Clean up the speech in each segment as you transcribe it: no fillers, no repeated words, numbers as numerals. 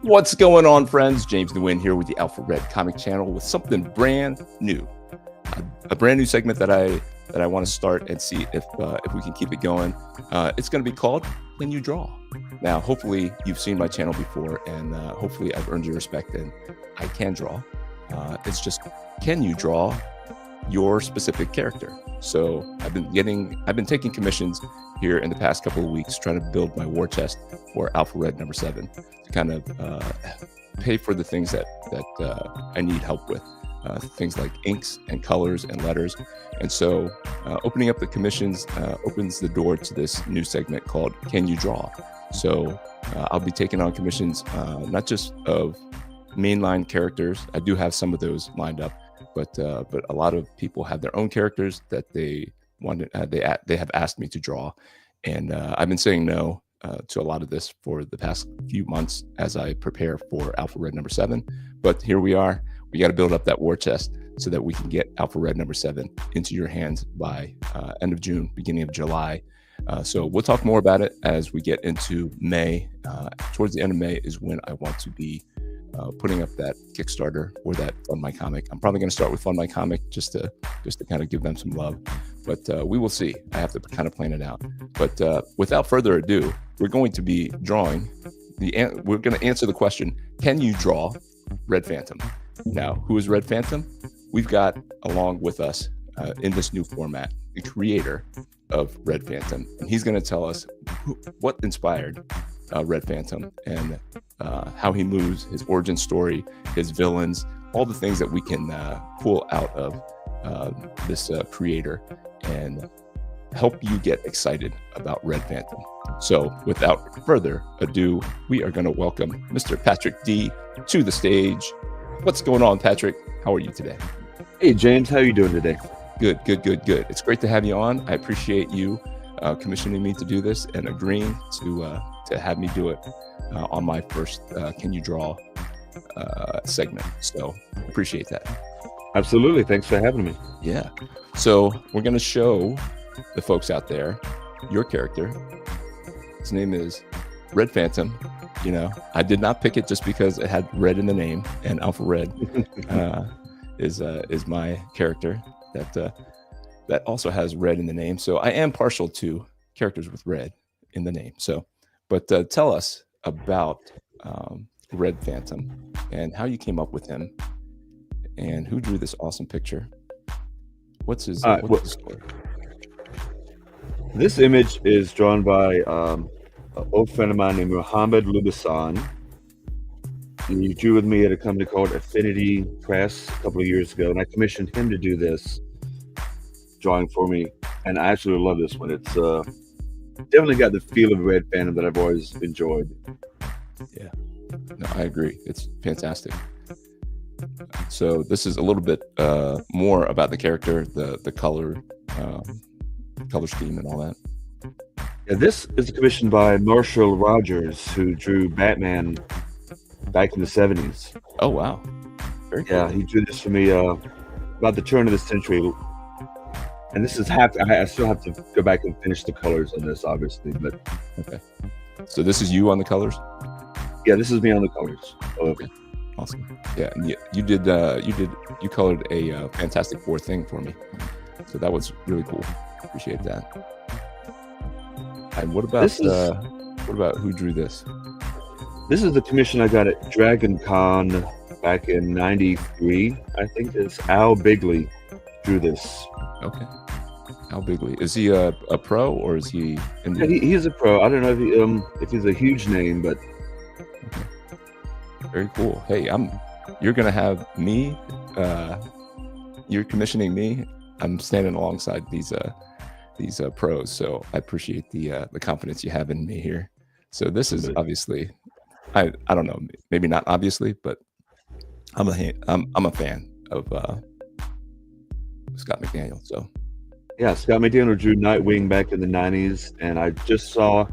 What's going on, friends? James Nguyen here with the Alpha Red Comic Channel with something brand new, a brand new segment that I want to start and see if we can keep it going. It's going to be called "Can You Draw?" Now, hopefully, you've seen my channel before, and hopefully, I've earned your respect, and I can draw. It's just, can you draw your specific character? So I've been taking commissions here in the past couple of weeks, trying to build my war chest for Alpha Red number 7 to kind of pay for the things that I need help with, things like inks and colors and letters. And so opening up the commissions opens the door to this new segment called Can You Draw? So I'll be taking on commissions, not just of mainline characters. I do have some of those lined up, but a lot of people have their own characters that they wanted. They have asked me to draw, and I've been saying no to a lot of this for the past few months as I prepare for Alpha Red number 7. But here we are. We got to build up that war chest so that we can get Alpha Red number 7 into your hands by end of June, beginning of July. So we'll talk more about it as we get into May. Towards the end of May is when I want to be putting up that Kickstarter or that Fund My Comic. I'm probably going to start with Fund My Comic just to kind of give them some love, but we will see. I have to kind of plan it out. But without further ado, we're going to be drawing we're going to answer the question: can you draw Red Phantom? Now, who is Red Phantom? We've got along with us in this new format the creator of Red Phantom, and he's going to tell us what inspired Red Phantom and how he moves, his origin story, his villains, all the things that we can pull out of this creator and help you get excited about Red Phantom. So without further ado, we are going to welcome Mr. Patrick D to the stage. What's going on, Patrick? How are you today? Hey, James. How are you doing today? Good. It's great to have you on. I appreciate you commissioning me to do this and agreeing to have me do it on my first Can You Draw segment. So appreciate that. Absolutely. Thanks for having me. Yeah. So we're going to show the folks out there your character. His name is Red Phantom. You know, I did not pick it just because it had red in the name, and Alpha Red is my character that also has red in the name. So I am partial to characters with red in the name. So, but tell us about Red Phantom and how you came up with him and who drew this awesome picture. What's his story? This image is drawn by an old friend of mine named Mohammed Lubasan. He drew with me at a company called Affinity Press a couple of years ago, and I commissioned him to do this drawing for me, and I absolutely love this one. It's definitely got the feel of Red Phantom that I've always enjoyed. Yeah, no, I agree. It's fantastic. So this is a little bit more about the character, the color scheme and all that. Yeah, this is commissioned by Marshall Rogers, who drew Batman back in the 70s. Oh, wow. Very cool. Yeah, he drew this for me about the turn of the century. And this is I still have to go back and finish the colors on this, obviously. But okay. So this is you on the colors? Yeah, this is me on the colors. Oh, okay. Awesome. Yeah, and you colored a Fantastic Four thing for me. So that was really cool. Appreciate that. And what about who drew this? This is the commission I got at Dragon Con back in '93. I think it's Al Bigley drew this. Okay. Al Bigley. Is he a pro or is he? Yeah, he's a pro. I don't know if he's a huge name, but. Okay. Very cool. Hey, you're gonna have me. You're commissioning me. I'm standing alongside these pros, so I appreciate the confidence you have in me here. So this is obviously, I don't know, maybe not obviously, but I'm a fan of Scott McDaniel. So yeah, Scott McDaniel drew Nightwing back in the '90s, and I just saw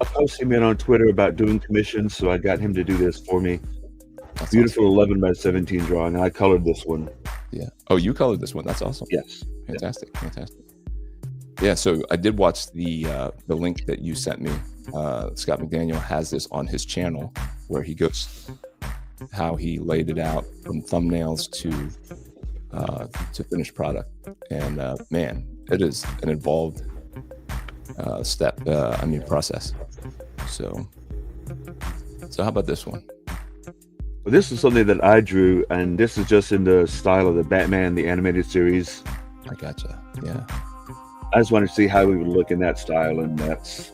a post he made on Twitter about doing commissions, so I got him to do this for me. That's beautiful, awesome. 11 by 17 drawing, and I colored this one. Yeah. Oh, you colored this one. That's awesome. Yes. Fantastic. Yeah. Fantastic. Yeah. So I did watch the link that you sent me. Scott McDaniel has this on his channel. where he goes how he laid it out from thumbnails to finished product. And man, it is an involved process. So how about this one? Well, this is something that I drew, and this is just in the style of the Batman, the animated series. I gotcha. Yeah. I just wanted to see how he would look in that style, and that's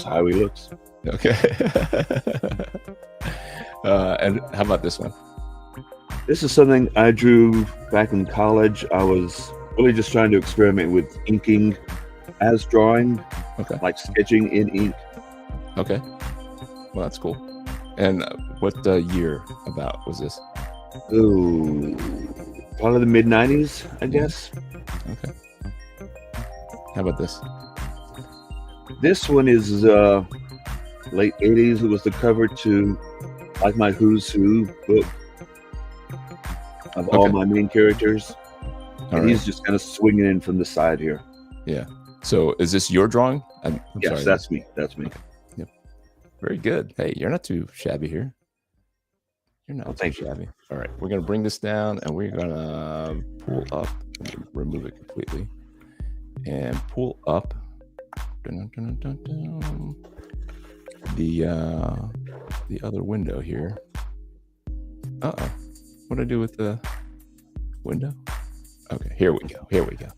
how he looks. Okay. And how about this one? This is something I drew back in college. I was really just trying to experiment with inking as drawing, Okay. like sketching in ink. Okay. Well, that's cool. And what year about was this? Ooh, probably the mid-90s, I guess. Okay. How about this? This one is late 80s. It was the cover to like my Who's Who book of all my main characters. And he's just kind of swinging in from the side here. Yeah. So is this your drawing? I'm yes, sorry. That's me. That's me. Okay. Yep. Very good. Hey, you're not too shabby here. You're not too shabby. All right. We're going to bring this down and we're going to pull up. Let me remove it completely. And pull up the other window here. Uh-oh. What do I do with the window? Okay, here we go. Here we go.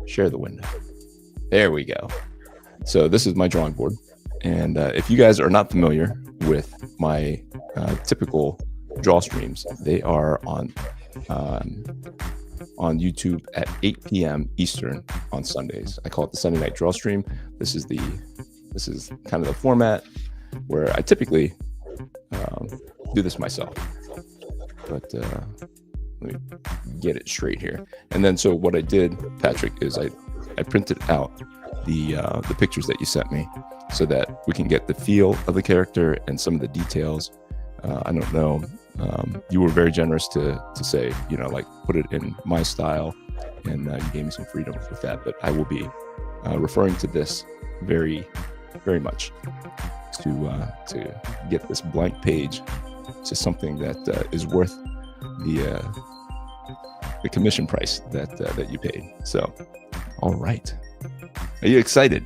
Share the window. There we go. So this is my drawing board. And if you guys are not familiar with my typical draw streams, they are on YouTube at 8 p.m. Eastern on Sundays. I call it the Sunday night draw stream. This is kind of the format where I typically do this myself. But let me get it straight here. And then so what I did, Patrick, is I printed out the pictures that you sent me so that we can get the feel of the character and some of the details. I don't know. You were very generous to say, like put it in my style, and you gave me some freedom with that. But I will be referring to this very, very much to get this blank page to something that is worth the commission price that you paid. So, all right, are you excited?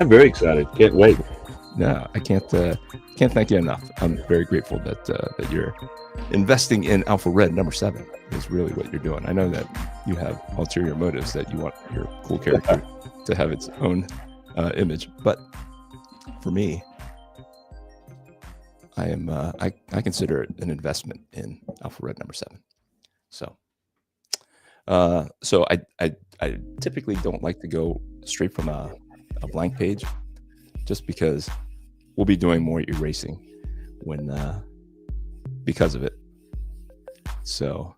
I'm very excited. Can't wait. No, I can't thank you enough. I'm very grateful that you're investing in Alpha Red number 7 is really what you're doing. I know that you have ulterior motives, that you want your cool character to have its own image, but for me, I consider it an investment in Alpha Red number 7. So I typically don't like to go straight from a blank page, just because we'll be doing more erasing because of it. So,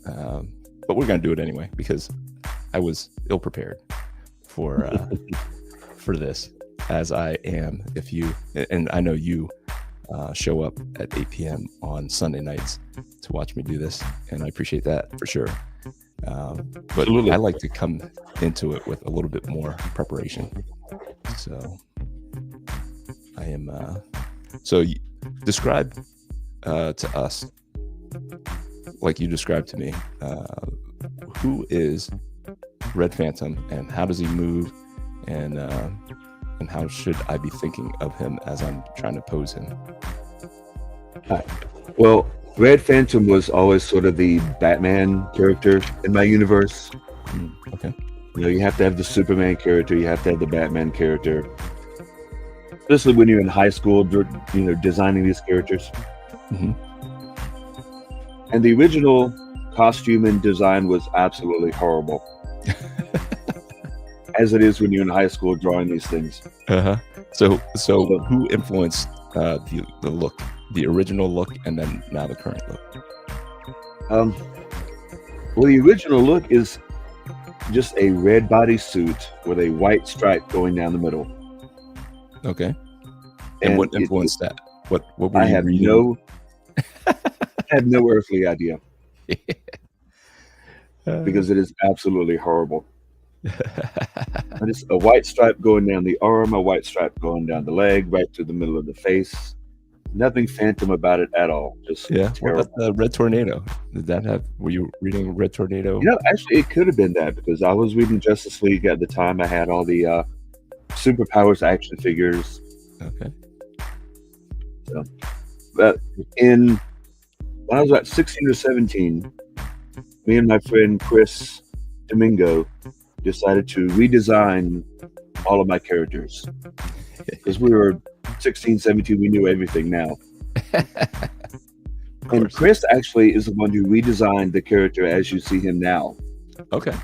but we're gonna do it anyway because I was ill prepared for this, as I am. If you, and I know you, show up at 8 p.m. on Sunday nights to watch me do this, and I appreciate that for sure. But I like to come into it with a little bit more preparation. So I am. So describe to us, like you described to me, who is Red Phantom and how does he move, and how should I be thinking of him as I'm trying to pose him? Well, Red Phantom was always sort of the Batman character in my universe. Okay. You have to have the Superman character, you have to have the Batman character, especially when you're in high school, designing these characters. Mm-hmm. And the original costume and design was absolutely horrible, as it is when you're in high school drawing these things. So who influenced the look, the original look, and then now the current look? Well, the original look is just a red bodysuit with a white stripe going down the middle. Okay. And what influenced that? What were I you have reading? I have no earthly idea, because it is absolutely horrible. Just a white stripe going down the arm, a white stripe going down the leg, right to the middle of the face. Nothing phantom about it at all. Just Yeah. What about terrible. the Red Tornado? Did that have? Were you reading Red Tornado? Actually, it could have been that because I was reading Justice League at the time. I had all the superpowers action figures. Okay. So, but when I was about 16 or 17, me and my friend Chris Domingo decided to redesign all of my characters because we were 16, 17. We knew everything now. And Chris actually is the one who redesigned the character as you see him now. Okay.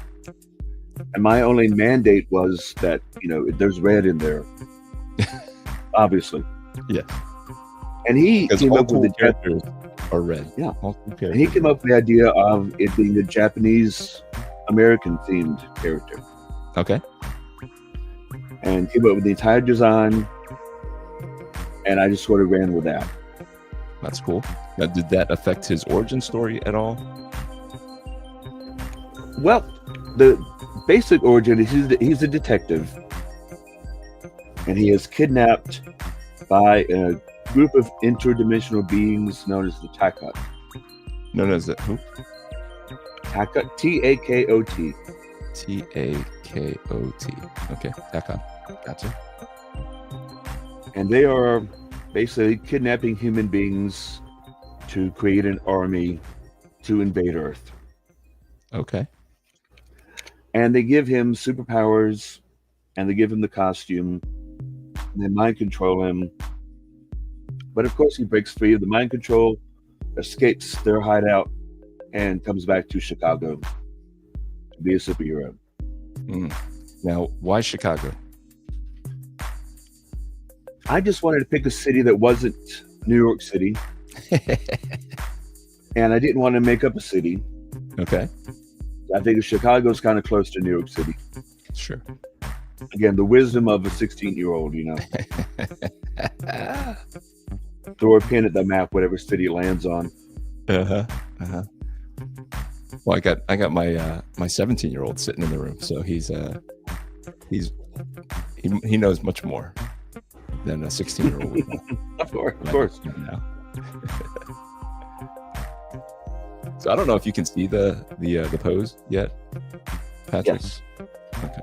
And my only mandate was that, there's red in there. Obviously. Yeah. And he came up with the characters are red. Yeah. Okay. And he came up with the idea of it being a Japanese American themed character. Okay. And came up with the entire design. And I just sort of ran with that. That's cool. Now, did that affect his origin story at all? Well, the basic origin is he's a detective. And he is kidnapped by a group of interdimensional beings known as the Takot. Known as the who? Takot, T-A-K-O-T. T-A-K-O-T. Okay, Takot. Gotcha. And they are basically kidnapping human beings to create an army to invade Earth. Okay. And they give him superpowers, and they give him the costume, and they mind control him. But of course, he breaks free of the mind control, escapes their hideout, and comes back to Chicago to be a superhero. Now, why Chicago? I just wanted to pick a city that wasn't New York City. And I didn't want to make up a city. Okay. I think Chicago's kind of close to New York City. Sure. Again, the wisdom of a 16-year-old, Throw a pin at the map, whatever city it lands on. Well, I got my 17-year-old sitting in the room, so he knows much more than a 16-year-old would know. Of course. Now. So I don't know if you can see the pose yet, Patrick. Yes. Okay.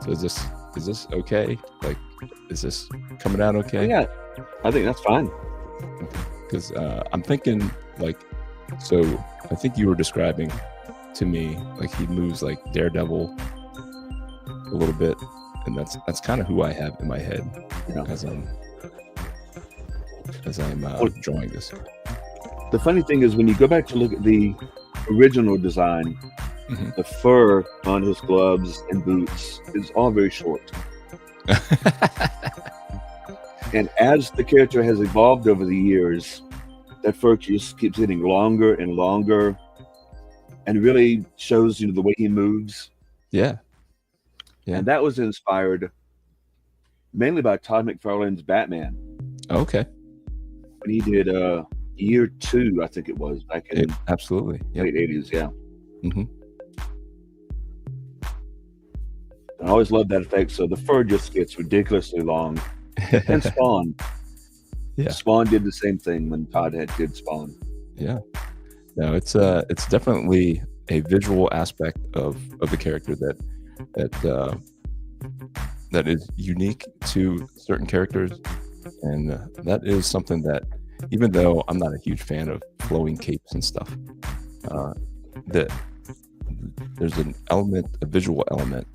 So is this okay? Like, is this coming out okay? Yeah, I think that's fine. Because I'm thinking so I think you were describing to me like he moves like Daredevil a little bit, and that's kind of who I have in my head as I'm drawing this. The funny thing is when you go back to look at the original design, the fur on his gloves and boots is all very short. And as the character has evolved over the years, that fur just keeps getting longer and longer, and really shows the way he moves. Yeah. And that was inspired mainly by Todd McFarlane's Batman. Okay. When he did year 2, I think it was back in absolutely late 80s. Yeah. Mm-hmm. I always loved that effect. So the fur just gets ridiculously long. And Spawn. Yeah. Spawn did the same thing when Todd did Spawn. Yeah. No, it's definitely a visual aspect of the character that is unique to certain characters, and that is something that, even though I'm not a huge fan of flowing capes and stuff, that there's a visual element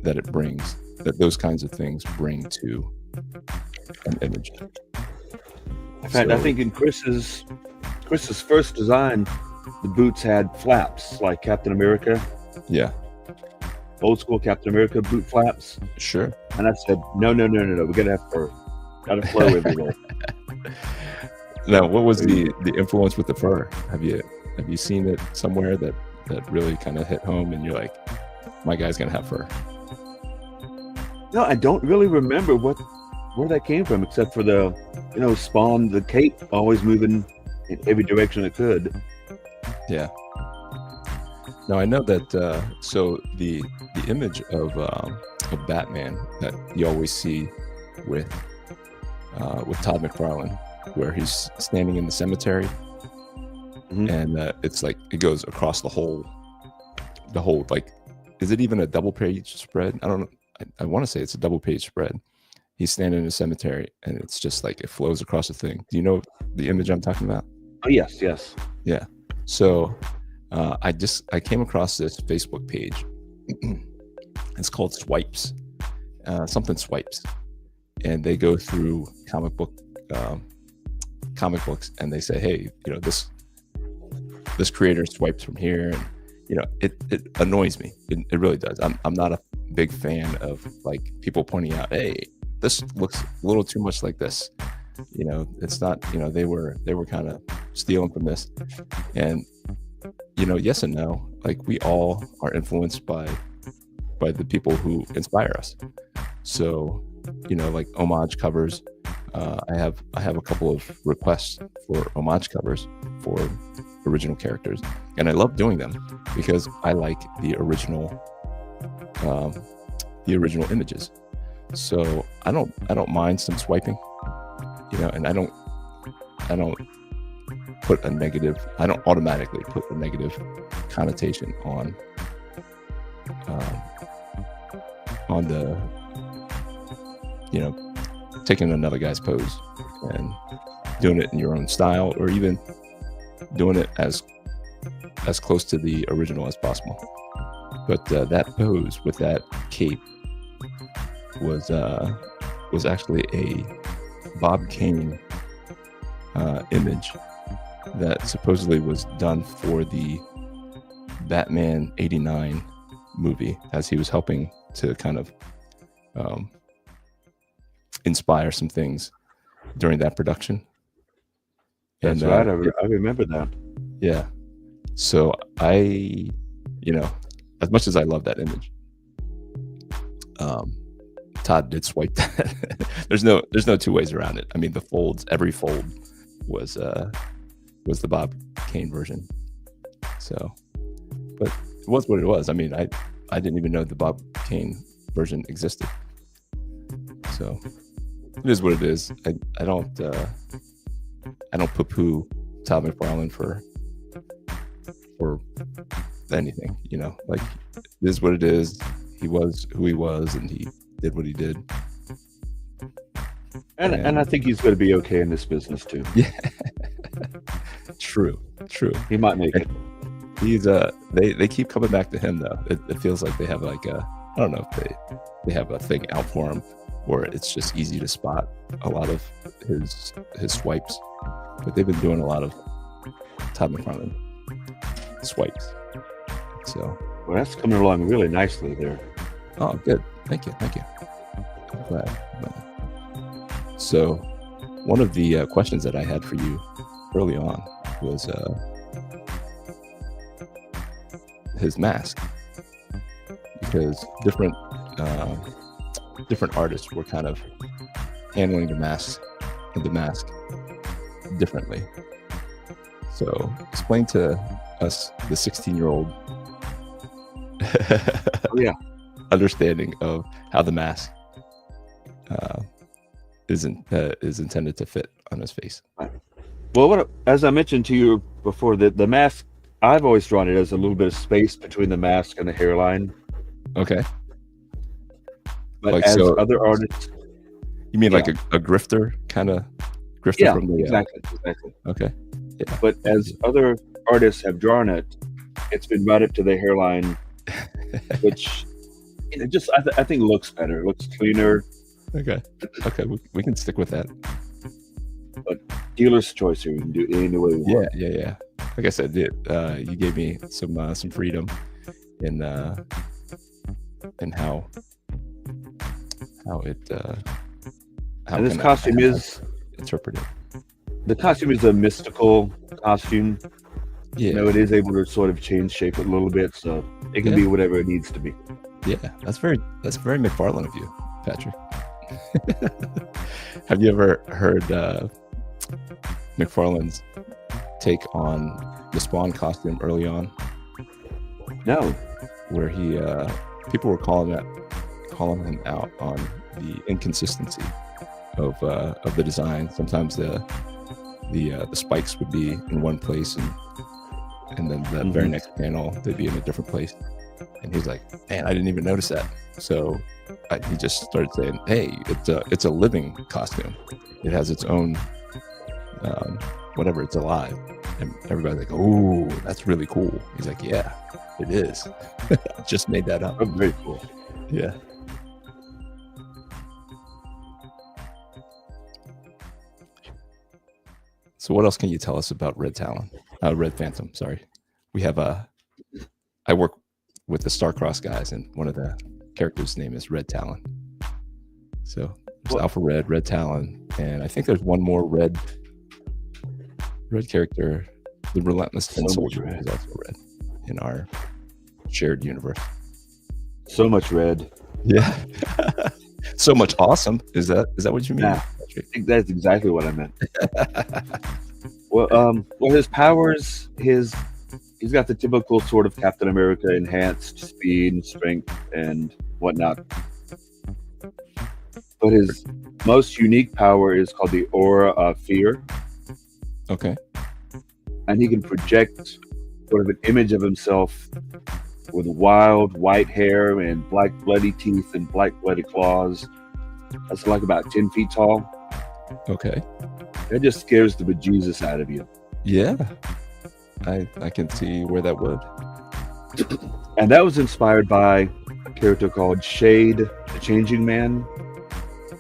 that it brings, that those kinds of things bring to an image. In fact, I think in Chris's first design, the boots had flaps like Captain America. Yeah. Old school Captain America boot flaps. Sure. And I said, no. We gotta have fur. Gotta flow everywhere. Now, what was the influence with the fur? Have you seen it somewhere that really kind of hit home, and you're like, my guy's gonna have fur? No, I don't really remember where that came from, except for the Spawn, the cape always moving in every direction it could. Yeah. Now I know that. So the image of Batman that you always see with Todd McFarlane where he's standing in the cemetery, and it's like it goes across the whole like, is it even a double page spread? I don't know. I want to say it's a double page spread. He's standing in a cemetery, and it's just like it flows across the thing. Do you know the image I'm talking about? Oh yes, yes. Yeah. So I came across this Facebook page. It's called Swipes, something Swipes, and they go through comic books, and they say, hey, this creator swipes from here, and it annoys me. It really does. I'm not a big fan of like people pointing out, hey, this looks a little too much like this. It's not. They were kind of stealing from this, and yes and no. Like we all are influenced by the people who inspire us. So like homage covers. I have a couple of requests for homage covers for original characters, and I love doing them because I like the original images. So I don't mind some swiping, and I don't automatically put a negative connotation on the taking another guy's pose and doing it in your own style, or even doing it as close to the original as possible. But that pose with that cape was actually a Bob Kane image that supposedly was done for the Batman '89 movie, as he was helping to kind of inspire some things during that production. That's right. I remember that. Yeah. So I, as much as I love that image, Todd did swipe that. There's no two ways around it. I mean, every fold was the Bob Kane version. So, but it was what it was. I mean, I didn't even know the Bob Kane version existed. So it is what it is. I don't poo-poo Todd McFarlane for anything, like it is what it is. He was who he was, and he did what he did. And I think he's going to be okay in this business too. Yeah. True. He might make it. He's they keep coming back to him though. It feels like they have like I don't know if they have a thing out for him, or it's just easy to spot a lot of his swipes. But they've been doing a lot of Todd McFarlane swipes. So that's coming along really nicely there. Oh, good. Thank you. I'm glad. So one of the questions that I had for you early on was his mask, because different artists were kind of handling the mask differently. So explain to us the 16-year-old understanding of how the mask is intended to fit on his face. Well, as I mentioned to you before, the mask, I've always drawn it as a little bit of space between the mask and the hairline. Okay. But like, as other artists, you mean like a grifter kind of grifter? Yeah, from the, exactly. Okay. Yeah. But as other artists have drawn it, it's been right up to the hairline, which just I think looks better, looks cleaner. Okay, we can stick with that. But dealer's choice here. We can do it any way we want. Yeah. Like I said, you gave me some freedom in how it how and this costume is interpreted. The costume is a mystical costume. Yeah, it is able to sort of change shape a little bit, so it can be whatever it needs to be. Yeah, that's very McFarlane of you, Patrick. Have you ever heard McFarlane's take on the Spawn costume early on? No. Where he people were calling him out on the inconsistency of the design. Sometimes the the spikes would be in one place, and then the very next panel they'd be in a different place. And he's like, man, I didn't even notice that. So he just started saying, hey, it's a living costume. It has its own whatever, it's alive. And everybody's like, oh, that's really cool. He's like, yeah, it is. Just made that up. Oh, very cool. Yeah. So what else can you tell us about Red Phantom, sorry. We have I work with the Starcross guys, and one of the characters' name is Red Talon. So there's Alpha Red, Red Talon, and I think there's one more red character, the Relentless Tin Soldier, is also red in our shared universe. So much red. Yeah. So much awesome. Is that what you mean? Nah, I think that's exactly what I meant. Well, his powers, he's got the typical sort of Captain America enhanced speed and strength and whatnot. But his most unique power is called the Aura of Fear. Okay. And he can project sort of an image of himself with wild white hair and black bloody teeth and black bloody claws. That's like about 10 feet tall. Okay. That just scares the bejesus out of you. Yeah. I can see where that would. And that was inspired by a character called Shade, the Changing Man.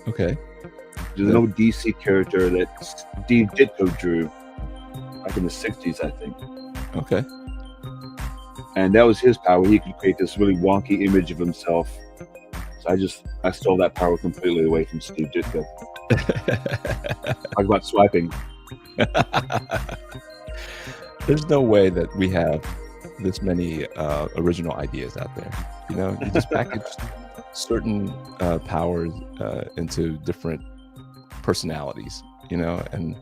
Okay. There's an old DC character that Steve Ditko drew back in the 60s, I think. Okay. And that was his power. He could create this really wonky image of himself. So I stole that power completely away from Steve Ditko. Talk about swiping. There's no way that we have this many original ideas out there. You know, you just package certain powers into different personalities, you know, and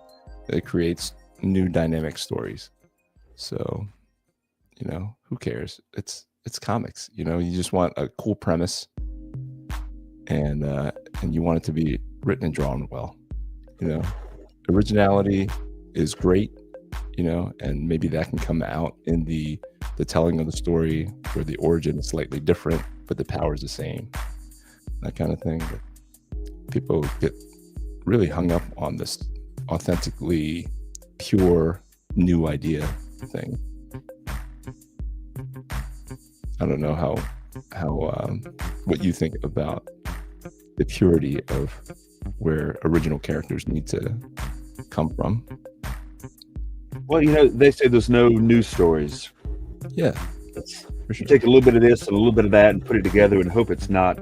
it creates new dynamic stories. So, you know, who cares? It's comics, you know, you just want a cool premise and you want it to be written and drawn well. You know, originality is great, you know, and maybe that can come out in the telling of the story where the origin is slightly different, but the power is the same, that kind of thing. But people get really hung up on this authentically pure new idea thing. I don't know how what you think about the purity of where original characters need to come from. Well, you know, they say there's no news stories. Yeah, for sure. You take a little bit of this and a little bit of that and put it together and hope it's not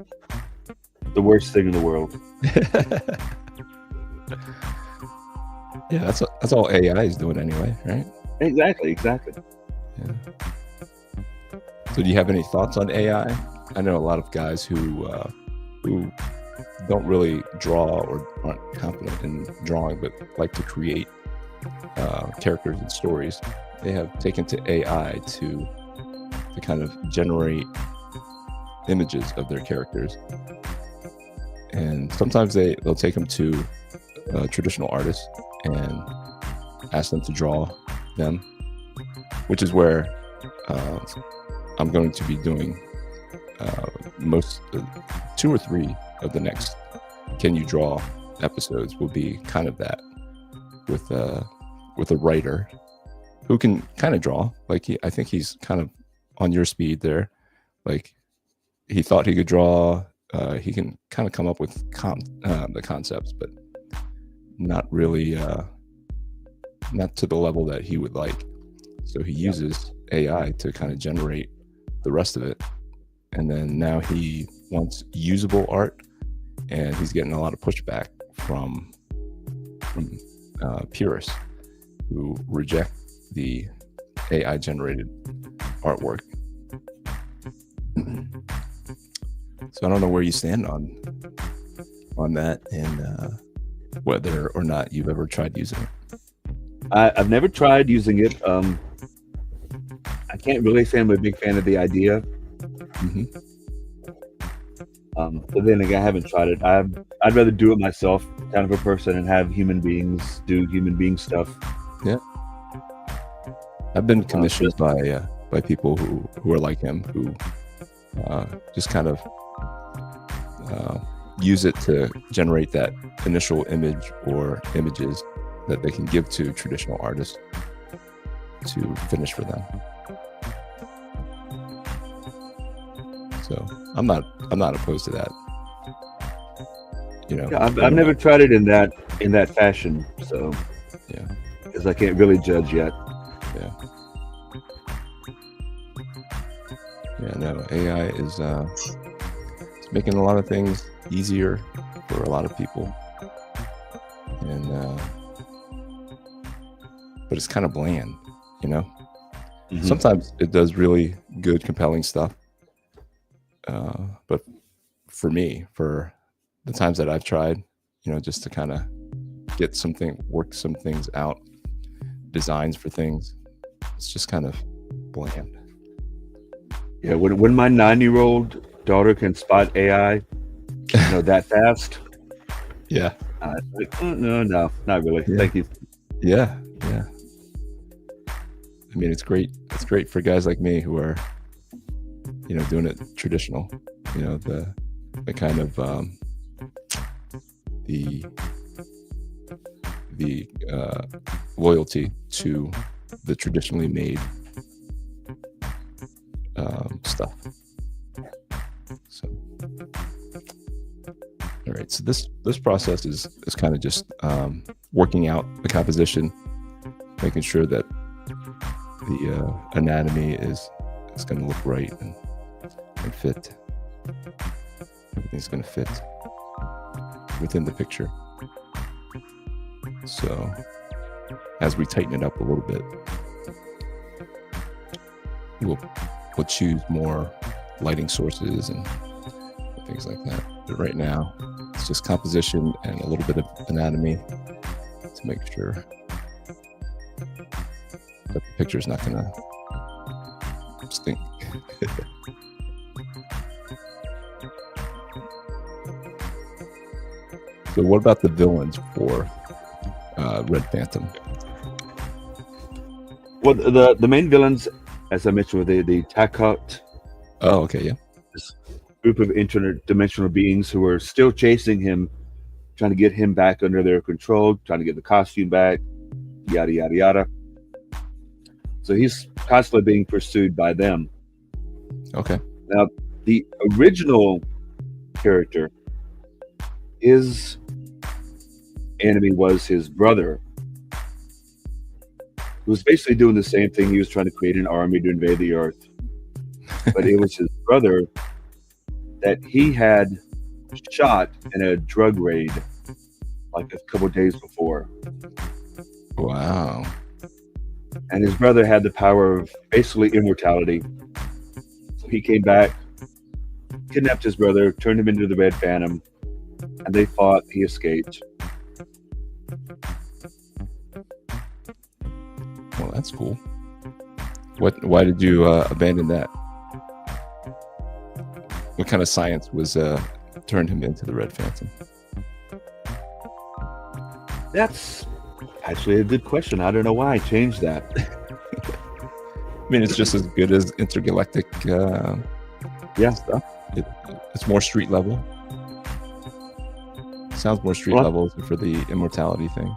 the worst thing in the world. Yeah, that's all AI is doing anyway, right? Exactly. Yeah. So do you have any thoughts on AI? I know a lot of guys who don't really draw or aren't confident in drawing, but like to create characters and stories. They have taken to AI to kind of generate images of their characters. And sometimes they'll take them to traditional artists and ask them to draw them, which is where I'm going to be doing most 2 or 3 of the next Can You Draw episodes will be kind of that with a writer who can kind of draw. Like I think he's kind of on your speed there. Like he thought he could draw. He can kind of come up with the concepts, but not really, not to the level that he would like. So he uses AI to kind of generate the rest of it. And then now he wants usable art, and he's getting a lot of pushback from purists who reject the AI generated artwork. So I don't know where you stand on that, and whether or not you've ever tried using it. I've never tried using it. I can't really say I'm a big fan of the idea. Mm-hmm. But then again, I haven't tried it. I'd rather do it myself, kind of a person, and have human beings do human being stuff. Yeah, I've been Um, commissioned by people who are like him, who just kind of use it to generate that initial image or images that they can give to traditional artists to finish for them. So I'm not opposed to that. You know, yeah, I've never tried it in that fashion, so yeah, because I can't really judge yet. yeah, yeah. No, AI is it's making a lot of things easier for a lot of people, and but it's kind of bland, you know. Mhm. Sometimes it does really good, compelling stuff, but for me, for the times that I've tried, you know, just to kind of work some things out, designs for things, it's just kind of bland. Yeah, when my 9-year-old daughter can spot AI, that fast, Yeah, like, no, not really. yeah, Thank you. yeah, yeah. I mean, it's great. It's great for guys like me who are, you know, doing it traditional. You know, the kind of the loyalty to the traditionally made stuff. So, all right. So this process is kind of just working out the composition, making sure that the anatomy is going to look right and fit. Everything's going to fit within the picture. So as we tighten it up a little bit, we'll choose more lighting sources and things like that. But right now, it's just composition and a little bit of anatomy to make sure that the picture's not going to stink. So what about the villains for Red Phantom? Well, the main villains, as I mentioned, were the Takot, Oh, okay, yeah. this group of interdimensional beings who are still chasing him, trying to get him back under their control, trying to get the costume back, yada yada yada. So he's constantly being pursued by them. Okay. Now, the original character, his enemy was his brother, who was basically doing the same thing. He was trying to create an army to invade the earth. But it was his brother that he had shot in a drug raid like a couple of days before. Wow. And his brother had the power of basically immortality. So he came back, kidnapped his brother, turned him into the Red Phantom, and they fought. He escaped. Well, that's cool. Why did you abandon that? What kind of science was turned him into the Red Phantom? That's actually a good question. I don't know why I changed that. I mean, it's just as good as intergalactic stuff. It's more street level. Sounds more street level for the immortality thing.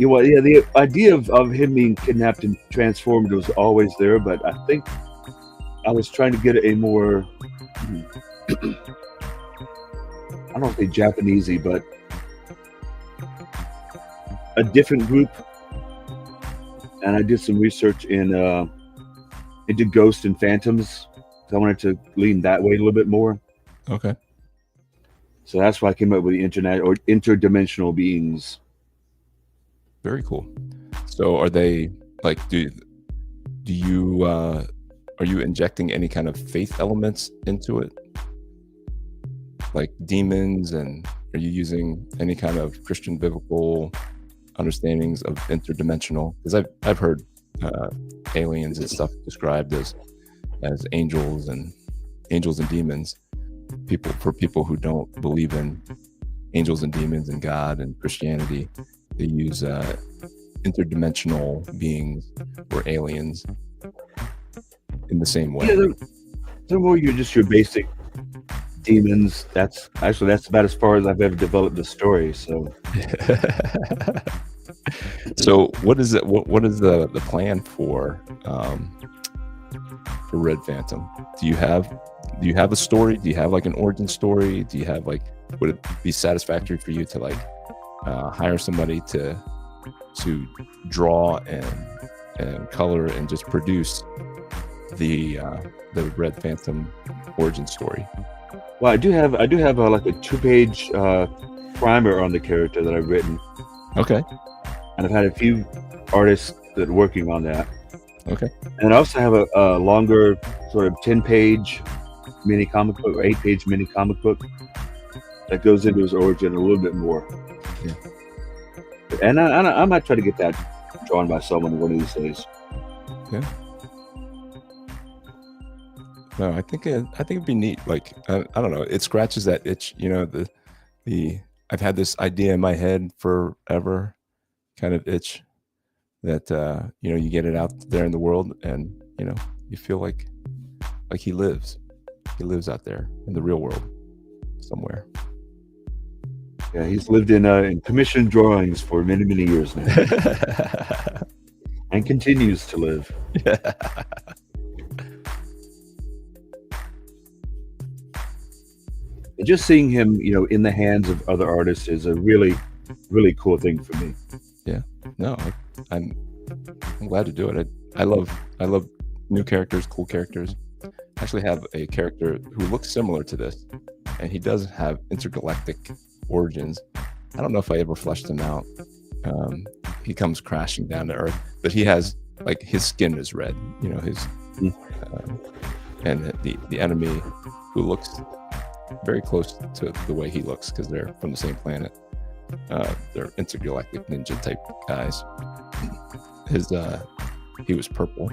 Yeah, the idea of him being kidnapped and transformed was always there, but I think I was trying to get a more, I don't want to say Japanesey, but a different group. And I did some research into ghosts and phantoms. So I wanted to lean that way a little bit more. Okay. So that's why I came up with the internet or interdimensional beings. Very cool. So are they like, do you are you injecting any kind of faith elements into it, like demons, and are you using any kind of Christian biblical understandings of interdimensional? Because I've heard aliens and stuff described as angels and angels and demons, people who don't believe in angels and demons and God and Christianity, they use interdimensional beings or aliens in the same way. Yeah, they're more just your basic demons. That's about as far as I've ever developed the story. So So what is it? What is the plan for Red Phantom? Do you have a story? Do you have like an origin story? Do you have like, would it be satisfactory for you to like hire somebody to draw and color and just produce the Red Phantom origin story? Well, I do have like a 2-page primer on the character that I've written. Okay. And I've had a few artists that are working on that. Okay. And I also have a longer sort of 10-page mini comic book or 8-page mini comic book that goes into his origin a little bit more. Yeah. And I might try to get that drawn by someone one of these days. Yeah. No, I think it'd be neat. Like I don't know, it scratches that itch. You know, the I've had this idea in my head forever, kind of itch that you know, you get it out there in the world, and you know, you feel like he lives out there in the real world somewhere. Yeah, he's lived in commissioned drawings for many, many years now, and continues to live. Yeah. And just seeing him, you know, in the hands of other artists is a really, really cool thing for me. Yeah. No, I'm glad to do it. I love new characters, cool characters. I actually have a character who looks similar to this, and he does have intergalactic origins. I don't know if I ever fleshed him out. He comes crashing down to Earth, but he has, like, his skin is red. You know, his and the enemy, who looks very close to the way he looks because they're from the same planet. They're intergalactic ninja type guys. He was purple,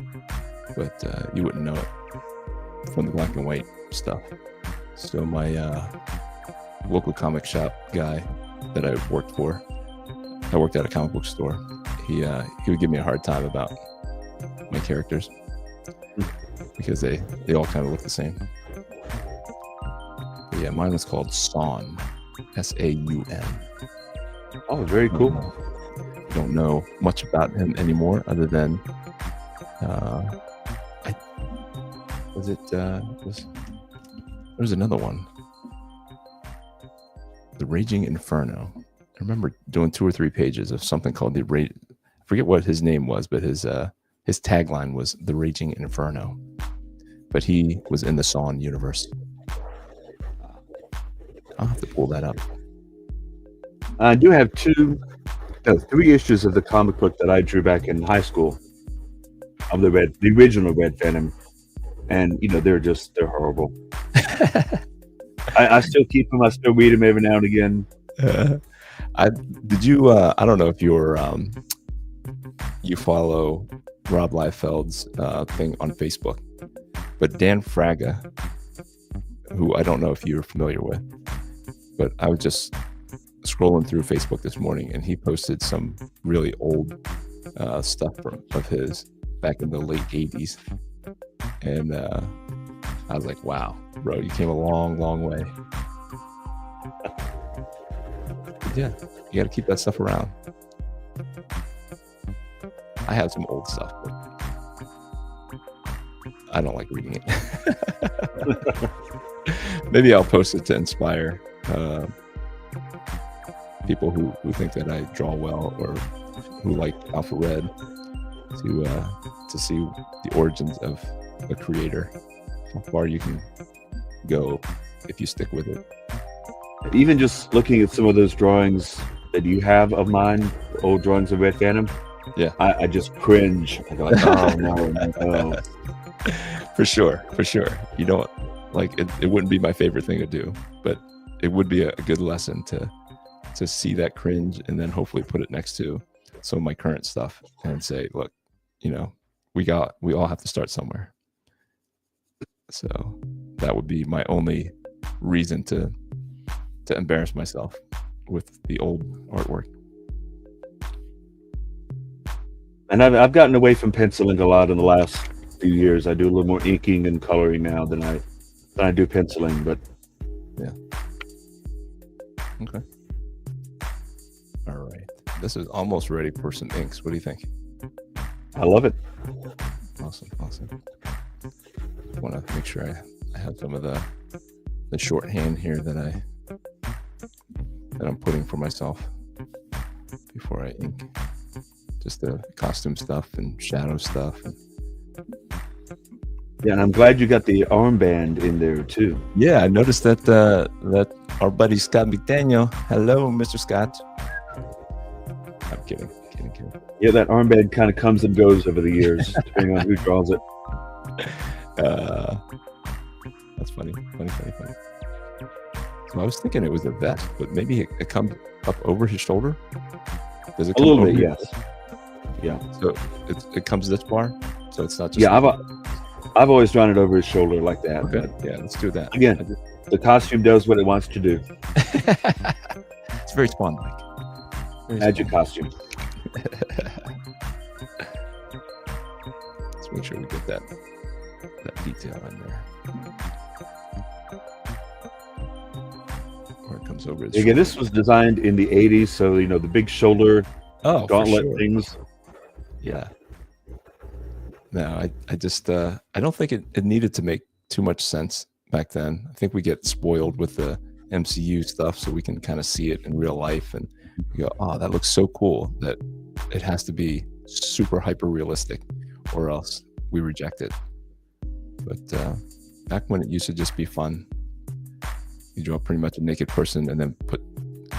but you wouldn't know it from the black and white stuff. So my local comic shop guy that I worked for, I worked at a comic book store. He would give me a hard time about my characters because they all kind of look the same. But yeah, mine was called Saun, S-A-U-N. Oh, very cool. Don't know much about him anymore, other than there's another one, The Raging Inferno. I remember doing 2 or 3 pages of something called I forget what his name was, but his tagline was The Raging Inferno. But he was in the Saun universe. I'll have to pull that up. I do have 3 issues of the comic book that I drew back in high school of the original Red Phantom, and you know, they're horrible. I still keep them. I still read them every now and again. I don't know if you follow Rob Liefeld's thing on Facebook, but Dan Fraga, who I don't know if you're familiar with, but I was just scrolling through Facebook this morning, and he posted some really old stuff of his back in the late 80s, and I was like, wow, bro, you came a long, long way. But yeah, you got to keep that stuff around. I have some old stuff, but I don't like reading it. Maybe I'll post it to inspire people who think that I draw well, or who like Alpha Red, to see the origins of the creator, how far you can go if you stick with it. Even just looking at some of those drawings that you have of mine, old drawings of Red Phantom, yeah, I just cringe. I go like, oh no. For sure. You don't like it. It wouldn't be my favorite thing to do, but it would be a good lesson to see that cringe, and then hopefully put it next to some of my current stuff and say, look, you know, we all have to start somewhere. So that would be my only reason to embarrass myself with the old artwork. And I've gotten away from penciling a lot in the last few years. I do a little more inking and coloring now than I do penciling. But yeah. Okay. All right. This is almost ready for some inks. What do you think? I love it. Awesome. I want to make sure I have some of the shorthand here that I'm putting for myself before I ink. Just the costume stuff and shadow stuff. Yeah, and I'm glad you got the armband in there too. Yeah, I noticed that our buddy Scott Miteño. Hello, Mr. Scott. I'm kidding. Yeah, that armband kind of comes and goes over the years, depending on who draws it. That's funny. So I was thinking it was a vest, but maybe it comes up over his shoulder. Does it come a little over bit? his- Yes. Yeah. So it comes this far. So it's not just. Yeah, I've always drawn it over his shoulder like that. Okay. But Yeah, let's do that. again, the costume does what it wants to do. It's very Spawn-like. Magic costume. Let's make sure we get that detail in there. Where it comes over his Again, this was designed in the 80s, so the big shoulder for gauntlet sure. things. Yeah. No, I just I don't think it needed to make too much sense back then. I think we get spoiled with the MCU stuff, so we can kind of see it in real life and we go, oh, that looks so cool that it has to be super hyper realistic, or else we reject it. But back when it used to just be fun, you draw pretty much a naked person and then put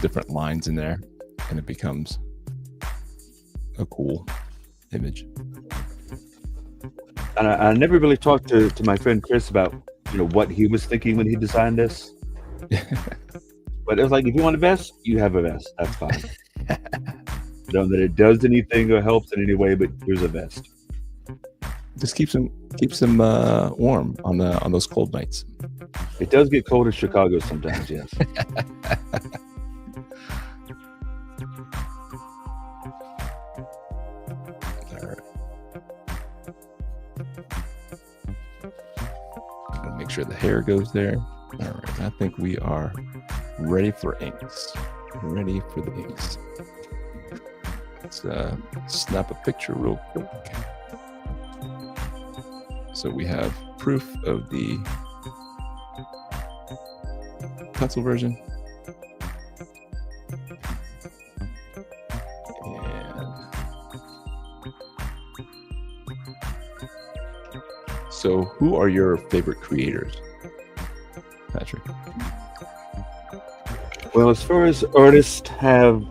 different lines in there, and it becomes a cool image. And I never really talked to my friend Chris about what he was thinking when he designed this. But it was like, if you want a vest, you have a vest. That's fine. Don't that it does anything or helps in any way, but here's a vest. Just keeps him warm on those cold nights. It does get cold in Chicago sometimes, yes. All right. Gotta make sure the hair goes there. All right. I think we are ready for inks. Ready for the inks. Let's snap a picture real quick. So we have proof of the pencil version. And so who are your favorite creators, Patrick? Well, as far as artists have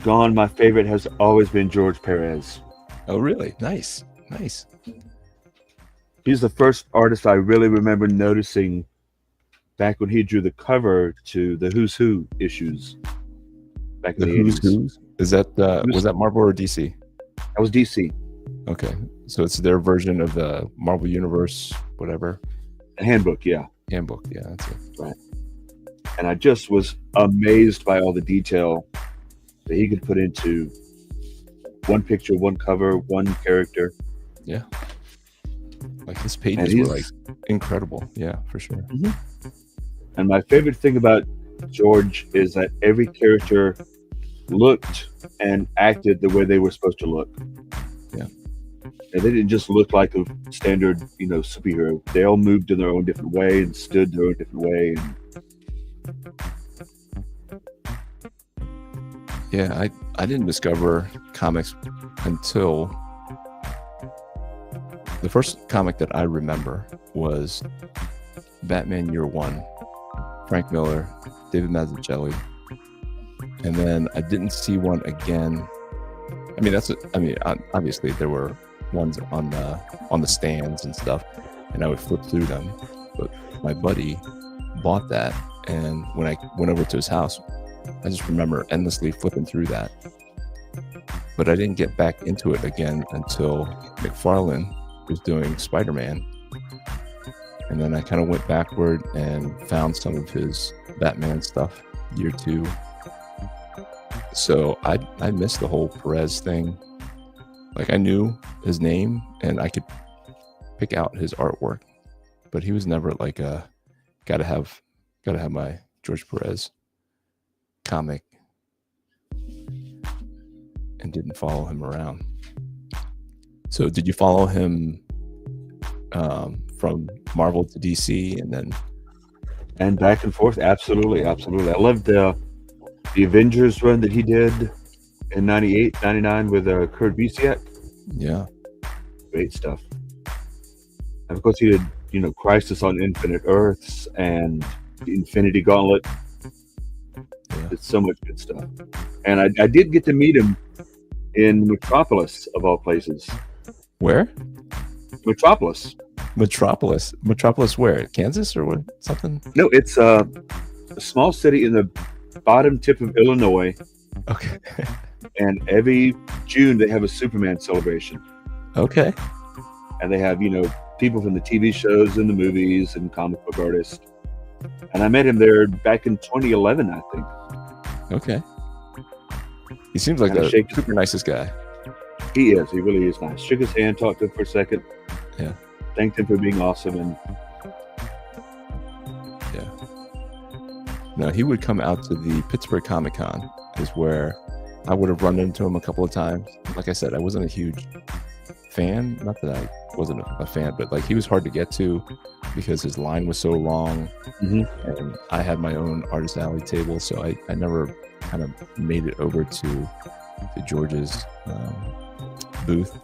gone, my favorite has always been George Perez. Oh, really? Nice. He's the first artist I really remember noticing back when he drew the cover to the Who's Who issues back in the Who's 80s. Who's? Is that was that Marvel or DC? That was DC. Okay, so it's their version of the Marvel Universe, whatever The handbook, yeah. handbook. Yeah, that's it. And I just was amazed by all the detail that he could put into one picture, one cover, one character. Yeah, like his And pages were like incredible. Yeah, for sure. And my favorite thing about George is that every character looked and acted the way they were supposed to look. Yeah. And they didn't just look like a standard, superhero. They all moved in their own different way and stood their own different way. And Yeah, I didn't discover comics until the first comic that I remember was Batman Year One, Frank Miller, David Mazzucchelli, and then I didn't see one again. Obviously there were ones on the stands and stuff, and I would flip through them. But my buddy bought that, and when I went over to his house, I just remember endlessly flipping through that. But I didn't get back into it again until McFarlane was doing Spider-Man. And then I kind of went backward and found some of his Batman stuff, year 2. So I missed the whole Perez thing. Like, I knew his name and I could pick out his artwork, but he was never like a gotta have my George Perez comic, and didn't follow him around. So did you follow him from Marvel to DC and back and forth? Absolutely. I loved the Avengers run that he did in 98, 99 with Kurt Busiek. Yeah, great stuff. And of course, he did Crisis on Infinite Earths and Infinity Gauntlet. yeah. It's so much good stuff. And I did get to meet him in Metropolis, of all places. Where? Metropolis. Metropolis where? Kansas or what? Something? No, it's a small city in the bottom tip of Illinois. Okay. And every June they have a Superman celebration. Okay. And they have, people from the TV shows and the movies and comic book artists. And I met him there back in 2011, I think. Okay. He seems like the super nicest guy. He is. He really is nice. Shook his hand, talked to him for a second. Yeah. Thanked him for being awesome. And yeah. No, he would come out to the Pittsburgh Comic Con, is where I would have run into him a couple of times. Like I said, I wasn't a huge fan. Not that I wasn't a fan, but like, he was hard to get to because his line was so long. Mm-hmm. And I had my own Artist Alley table, so I never kind of made it over to George's booth.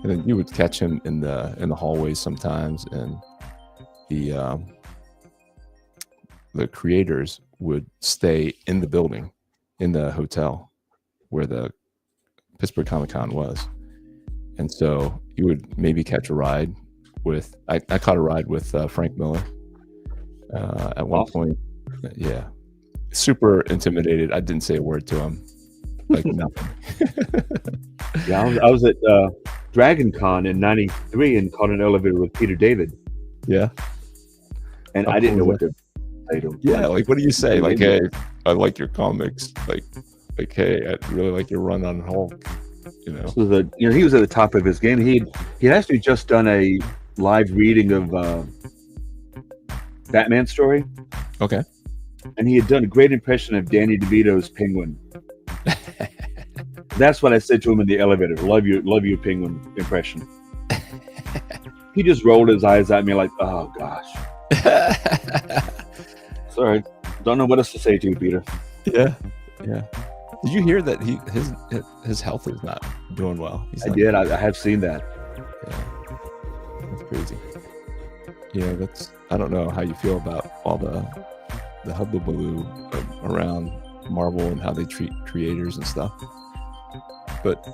And then you would catch him in the hallways sometimes, and the creators would stay in the building, in the hotel where the Pittsburgh Comic Con was. And so you would maybe catch a ride with, I caught a ride with Frank Miller at one point. Yeah. Super intimidated. I didn't say a word to him. Like nothing. Yeah, I was at Dragon Con in 93 and caught an elevator with Peter David. Yeah. And I didn't know what to say to him. Yeah, like, what do you say? Like, hey, I like your comics. Like, hey, I really like your run on Hulk. So he was at the top of his game. He'd actually just done a live reading of Batman story. Okay. And he had done a great impression of Danny DeVito's Penguin. That's what I said to him in the elevator. Love your Penguin impression. He just rolled his eyes at me like, oh gosh. Sorry, don't know what else to say to you, Peter. Yeah. Did you hear that his health is not doing well? I did. I have seen that. Yeah, that's crazy. I don't know how you feel about all the hubbubaloo around Marvel and how they treat creators and stuff. But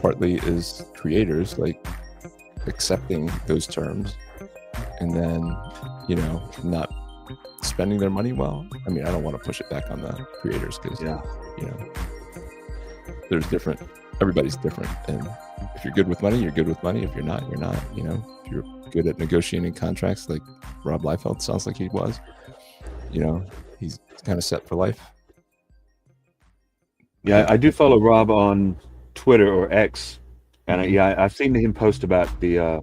partly is creators like accepting those terms and then not spending their money well. I mean, I don't want to push it back on the creators because there's everybody's different, and if you're good with money, you're good with money. If you're not, you're not. If you're good at negotiating contracts like Rob Liefeld sounds like he was, he's kind of set for life. Yeah, I do follow Rob on Twitter or X, and I've seen him post about the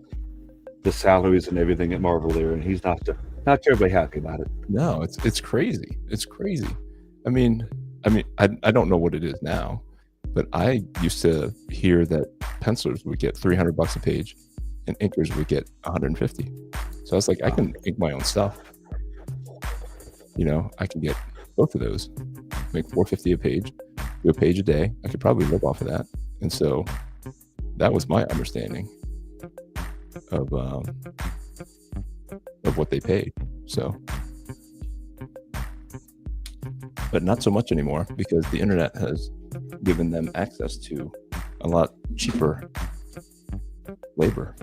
salaries and everything at Marvel there, and he's not terribly happy about it. No, it's crazy. It's crazy. I mean, I don't know what it is now, but I used to hear that pencilers would get $300 a page, and inkers would get $150. So I was like, I can ink my own stuff. I can get both of those, make $450 a page, do a page a day. I could probably live off of that. And so that was my understanding of what they paid. So, but not so much anymore because the internet has given them access to a lot cheaper labor.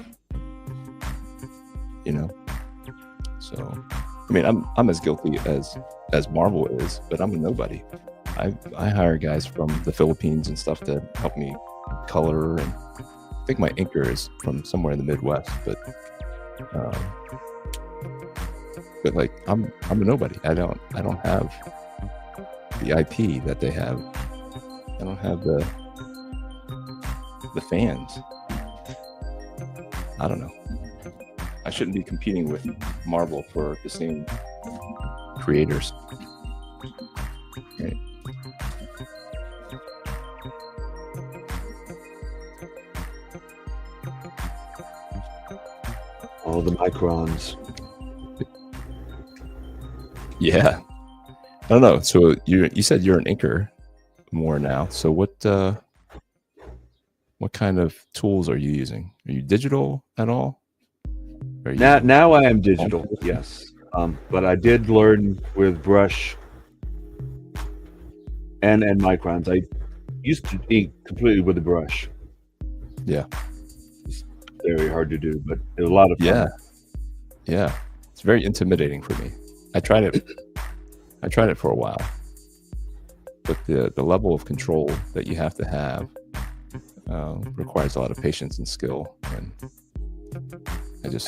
So I mean, I'm as guilty as Marvel is, but I'm a nobody. I hire guys from the Philippines and stuff to help me color, and I think my inker is from somewhere in the Midwest, but but like I'm a nobody. I don't have the IP that they have. I don't have the fans. I don't know. I shouldn't be competing with Marvel for the same creators. Right. All the microns. Yeah. I don't know. So you said you're an inker more now. So what kind of tools are you using? Are you digital at all? Now I am digital, yes. But I did learn with brush and microns. I used to ink completely with the brush. Yeah. It's very hard to do, but it was a lot of fun. Yeah. It's very intimidating for me. I tried it for a while. But the level of control that you have to have requires a lot of patience and skill. And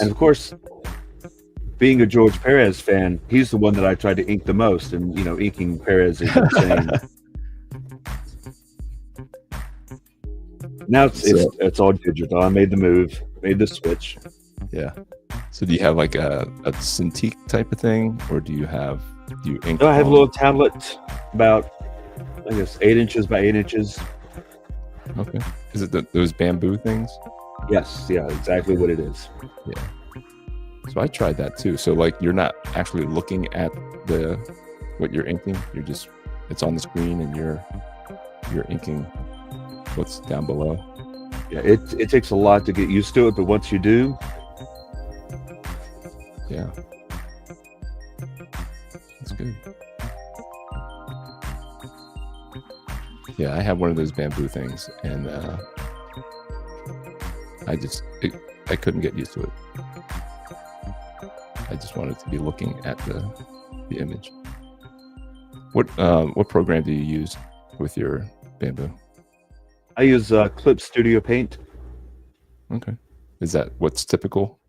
of course, being a George Perez fan, he's the one that I tried to ink the most, and inking Perez is insane. Now it's all digital. I made the switch. Yeah. So do you have like a Cintiq type of thing, or do you ink? No, I have a little tablet about, I guess, 8 inches by 8 inches. Okay. Is it those bamboo things? Yes. Yeah. Exactly what it is. Yeah. So I tried that too. So like you're not actually looking at what you're inking. It's on the screen and you're inking what's down below. Yeah. It takes a lot to get used to it, but once you do. Yeah. That's good. Yeah, I have one of those bamboo things, and I couldn't get used to it. I just wanted to be looking at the image. What program do you use with your bamboo? I use Clip Studio Paint. Okay. Is that what's typical?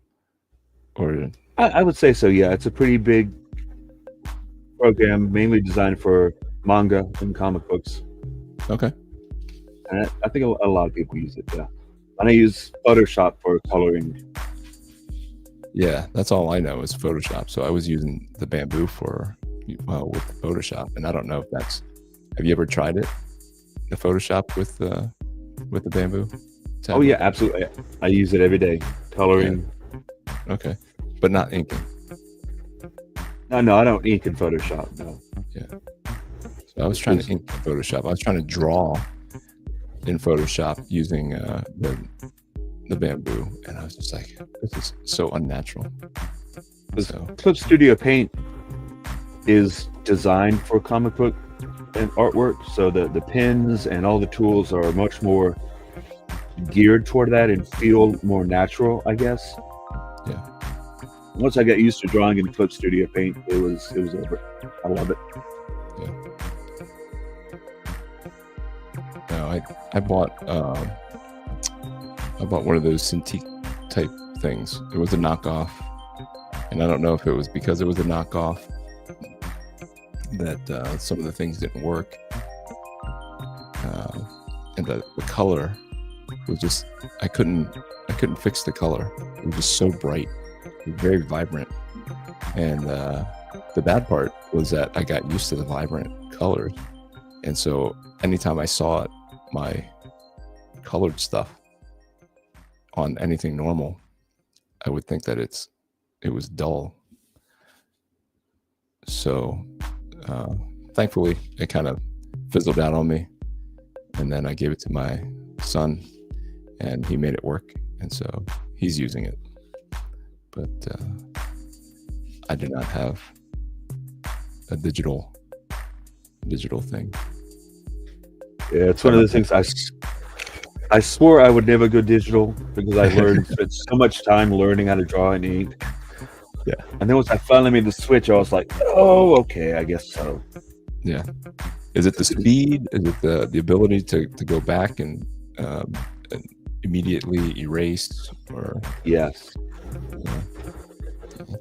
Or I would say so, yeah. It's a pretty big program, mainly designed for manga and comic books. Okay. And I think a lot of people use it, yeah. And I use Photoshop for coloring. Yeah, that's all I know is Photoshop. So I was using the bamboo with Photoshop, and I don't know if that's. Have you ever tried it? The Photoshop with the bamboo tablet? Oh yeah, absolutely. I use it every day, coloring. Yeah. Okay, but not inking. No, I don't ink in Photoshop. No. Yeah. So I was trying to ink in Photoshop. I was trying to draw in Photoshop using the bamboo, and I was just like, this is so unnatural. So Clip Studio Paint is designed for comic book and artwork, so the pens and all the tools are much more geared toward that and feel more natural, I guess. Yeah. Once I got used to drawing in Clip Studio Paint, it was over. I love it. Yeah. No, I bought one of those Cintiq type things. It was a knockoff, and I don't know if it was because it was a knockoff that some of the things didn't work, and the color was just I couldn't fix the color. It was just so bright, very vibrant, and the bad part was that I got used to the vibrant colors, and so anytime I saw my colored stuff on anything normal, I would think that it was dull. So thankfully it kind of fizzled out on me, and then I gave it to my son and he made it work, and so he's using it. But I do not have a digital thing. Yeah, it's one of those things I swore I would never go digital because I spent so much time learning how to draw and ink. Yeah. And then once I finally made the switch, I was like, oh, okay, I guess so. Yeah. Is it the speed? Is it the ability to go back and immediately erase? Or yes. Yeah.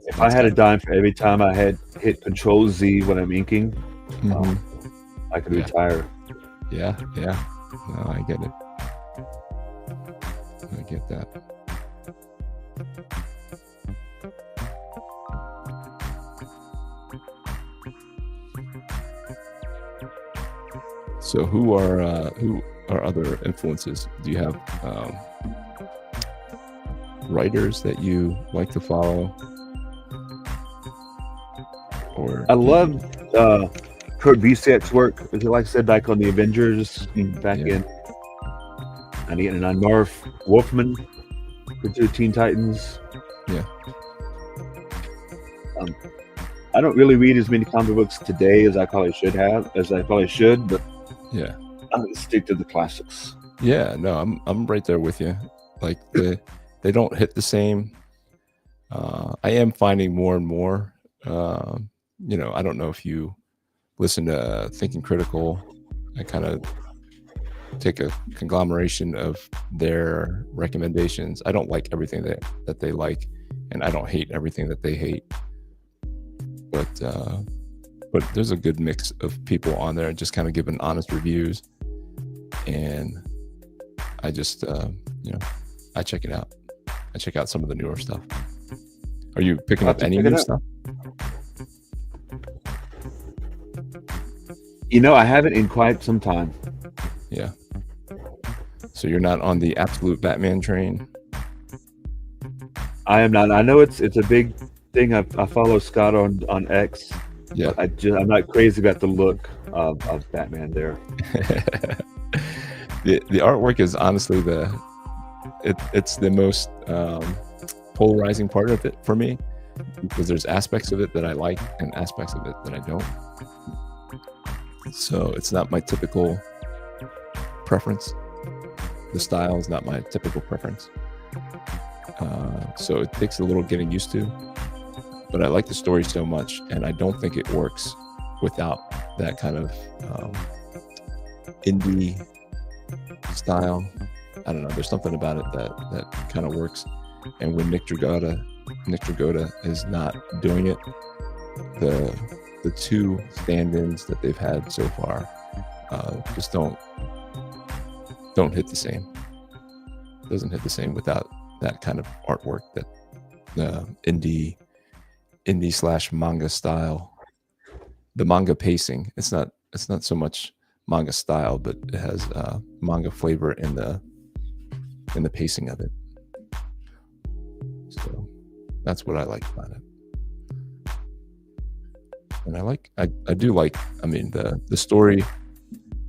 If I had a dime for every time I had hit Control Z when I'm inking, I could retire. Yeah. No, I get it. I get that. So who are other influences? Do you have writers that you like to follow? Or I love Kurt Busiek's work, like I said, back on the Avengers, back in 1989. Marv Wolfman for Teen Titans. Yeah. I don't really read as many comic books today as I probably should, but yeah, I'm gonna stick to the classics. Yeah, no, I'm right there with you. Like they don't hit the same. I am finding more and more. I don't know if you listen to Thinking Critical. I kind of take a conglomeration of their recommendations. I don't like everything that they like, and I don't hate everything that they hate. But there's a good mix of people on there just kind of giving honest reviews, and I just I check it out. I check out some of the newer stuff. Are you picking up any new stuff? I haven't in quite some time. Yeah. So you're not on the absolute Batman train? I am not. I know it's a big thing. I follow Scott on X. Yeah. I'm not crazy about the look of Batman there. The artwork is honestly it's the most polarizing part of it for me, because there's aspects of it that I like and aspects of it that I don't. So it's not my typical preference. The style is not my typical preference. So it takes a little getting used to. But I like the story so much, and I don't think it works without that kind of indie style. I don't know. There's something about it that kind of works. And when Nick Dragotta is not doing it, the two stand-ins that they've had so far just don't hit the same. It doesn't hit the same without that kind of artwork, that indie / manga style. The manga pacing, it's not so much manga style, but it has manga flavor in the pacing of it. So that's what I like about it. And I do like, I mean, the story.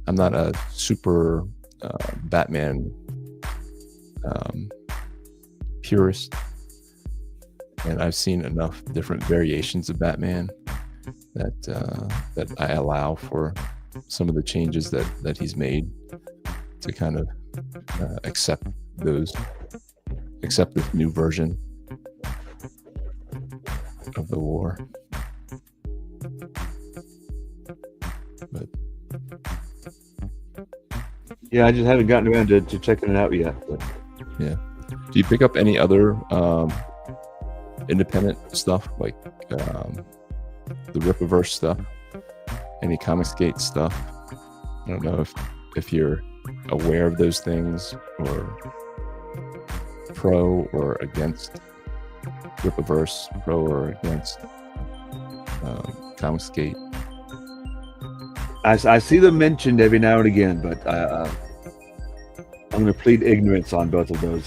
I'm not a super Batman purist, and I've seen enough different variations of Batman that I allow for some of the changes that he's made to kind of accept this new version of the war. But yeah, I just haven't gotten around to checking it out yet. But. Yeah. Do you pick up any other independent stuff, like the Rippaverse stuff? Any Comicsgate stuff? I don't know if you're aware of those things, or pro or against Rippaverse, pro or against Comicsgate. I see them mentioned every now and again, but I'm going to plead ignorance on both of those.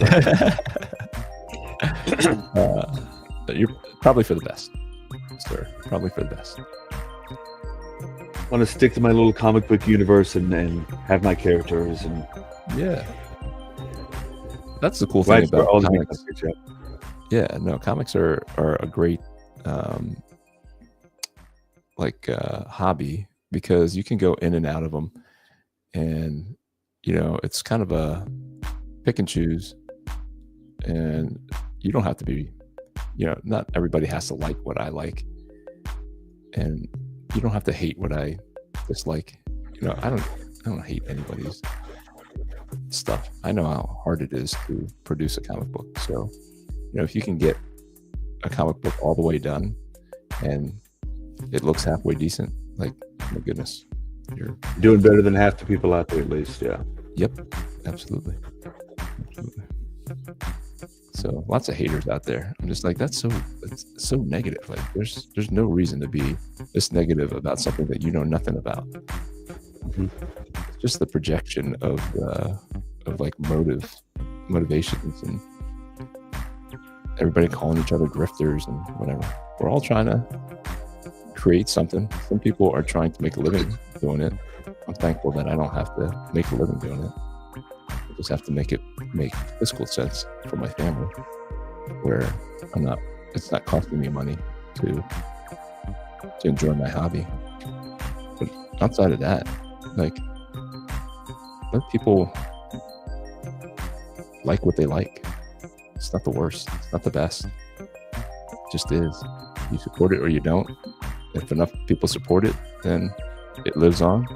You're probably for the best, sir. Probably for the best. I want to stick to my little comic book universe and have my characters. And yeah, that's the cool thing about comics. Yeah, no, comics are a great hobby, because you can go in and out of them, and it's kind of a pick and choose, and you don't have to be, not everybody has to like what I like, and you don't have to hate what I dislike. I don't hate anybody's stuff. I know how hard it is to produce a comic book. So, if you can get a comic book all the way done and it looks halfway decent, like, my goodness, you're doing better than half the people out there, at least. Yeah. Yep, absolutely. So lots of haters out there. I'm just like, that's so negative. Like, there's no reason to be this negative about something that you know nothing about. Mm-hmm. It's just the projection of like motivations, and everybody calling each other grifters and whatever. We're all trying to create something. Some people are trying to make a living doing it. I'm thankful that I don't have to make a living doing it. I just have to make fiscal sense for my family, where it's not costing me money to enjoy my hobby. But outside of that, like, let people like what they like. It's not the worst. It's not the best. It just is. You support it or you don't. If enough people support it, then it lives on.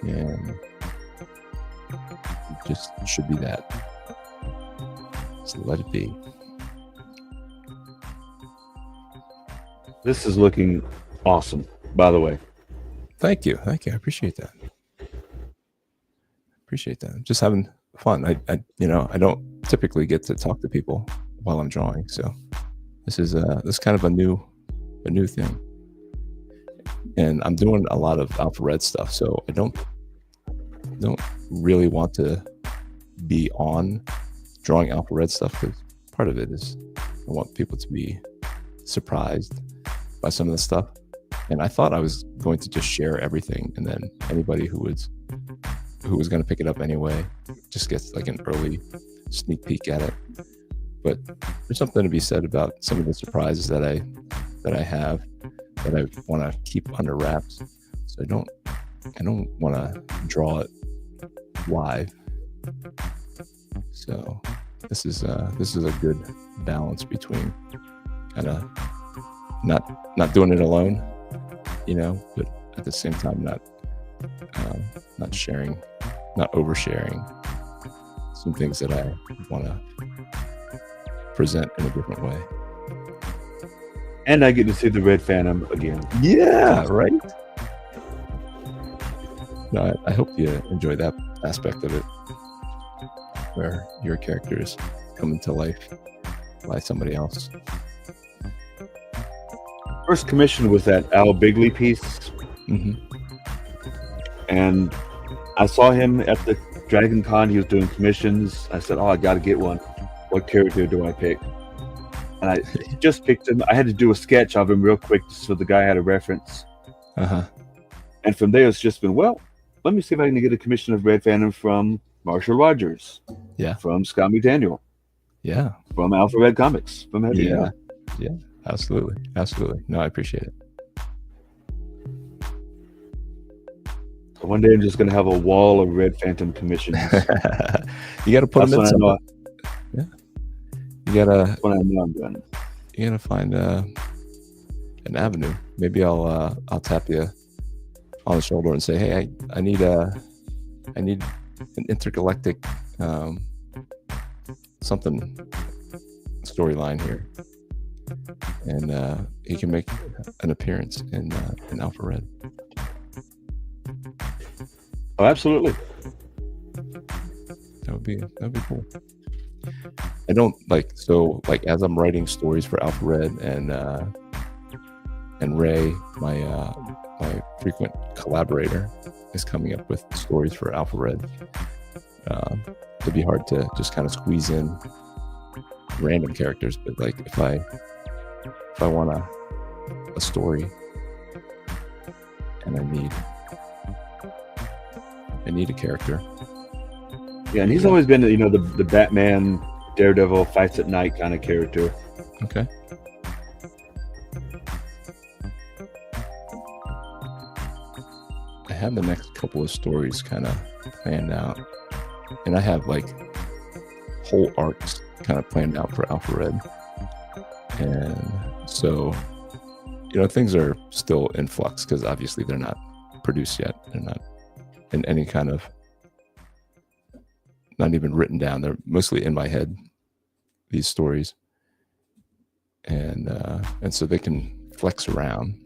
And it just should be that. So let it be. This is looking awesome, by the way. Thank you. I appreciate that. Just having fun. I don't typically get to talk to people while I'm drawing, so this is kind of a new thing. And I'm doing a lot of Alpha Red stuff, so I don't really want to be on drawing Alpha Red stuff, because part of it is I want people to be surprised by some of the stuff. And I thought I was going to just share everything, and then anybody who was going to pick it up anyway just gets like an early sneak peek at it. But there's something to be said about some of the surprises that I have that I want to keep under wraps. So I don't want to draw it live. So this is a good balance between kind of not doing it alone, but at the same time not sharing, not oversharing some things that I want to present in a different way. And I get to see the Red Phantom again. Yeah, right. No, I hope you enjoy that aspect of it, where your character is coming to life by somebody else. First commission was that Al Bigley piece. Mm-hmm. And I saw him at the Dragon Con. He was doing commissions. I said, I got to get one. What character do I pick? And I just picked him. I had to do a sketch of him real quick so the guy had a reference. Uh-huh. And from there, it's just been, let me see if I can get a commission of Red Phantom from Marshall Rogers. Yeah. From Scott McDaniel. Yeah. From Alpha Red Comics. From Heavy. Yeah. Yeah. Absolutely. No, I appreciate it. One day I'm just going to have a wall of Red Phantom commissions. You got to put them in something. Yeah. You got to. That's when I know I'm done. You got to find an avenue. Maybe I'll tap you on the shoulder and say, hey, I need an intergalactic something storyline here, and he can make an appearance in Alpha Red. Oh, absolutely. That would be cool. I don't like as I'm writing stories for Alpha Red and Ray, my frequent collaborator, is coming up with stories for Alpha Red. It'd be hard to just kind of squeeze in random characters, but like if I want a story and I need a character. Yeah, and he's always been the Batman, Daredevil, fights at night kind of character. Okay. I have the next couple of stories kind of planned out, and I have like whole arcs kind of planned out for Alpha Red, and so things are still in flux because obviously they're not produced yet. They're not in any kind of, not even written down. They're mostly in my head, these stories, and so they can flex around.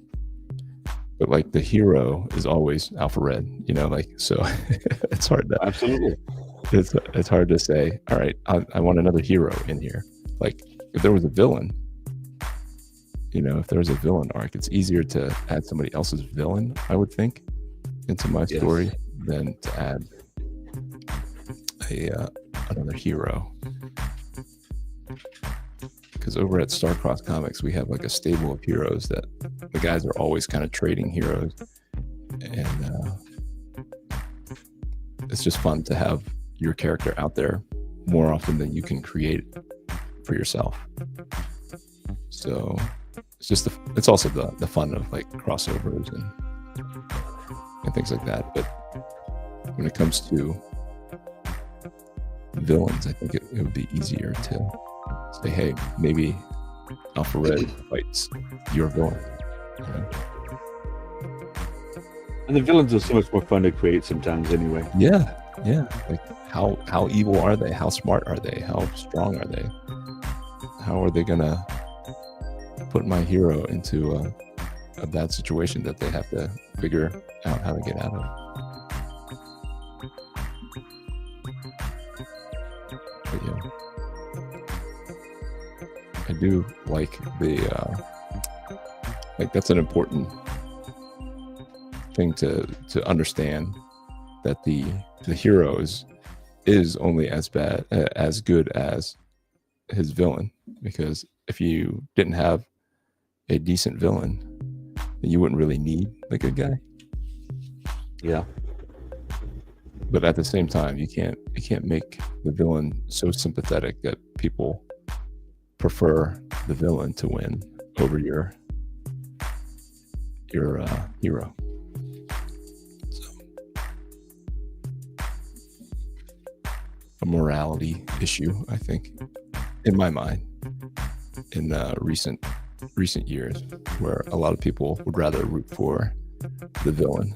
But like the hero is always Alpha Red, like, so it's hard to Absolutely. it's hard to say, all right, I want another hero in here. Like if there was a villain, if there was a villain arc, it's easier to add somebody else's villain, I would think, into my story than to add another hero. Because over at Starcross Comics, we have like a stable of heroes that the guys are always kind of trading heroes, and it's just fun to have your character out there more often than you can create for yourself. So it's also the fun of like crossovers and things like that. But when it comes to villains, I think it would be easier to say, hey, maybe Alpha Red fights your villain. And the villains are so much more fun to create sometimes anyway. Yeah. Like how evil are they? How smart are they? How strong are they? How are they gonna put my hero into a bad situation that they have to figure out how to get out of? But yeah, I do like like that's an important thing to understand, that the hero is only as good as his villain. Because if you didn't have a decent villain, then you wouldn't really need the good guy. Yeah. But at the same time, you can't make the villain so sympathetic that people prefer the villain to win over your hero. So, a morality issue, I think, in my mind, in recent years, where a lot of people would rather root for the villain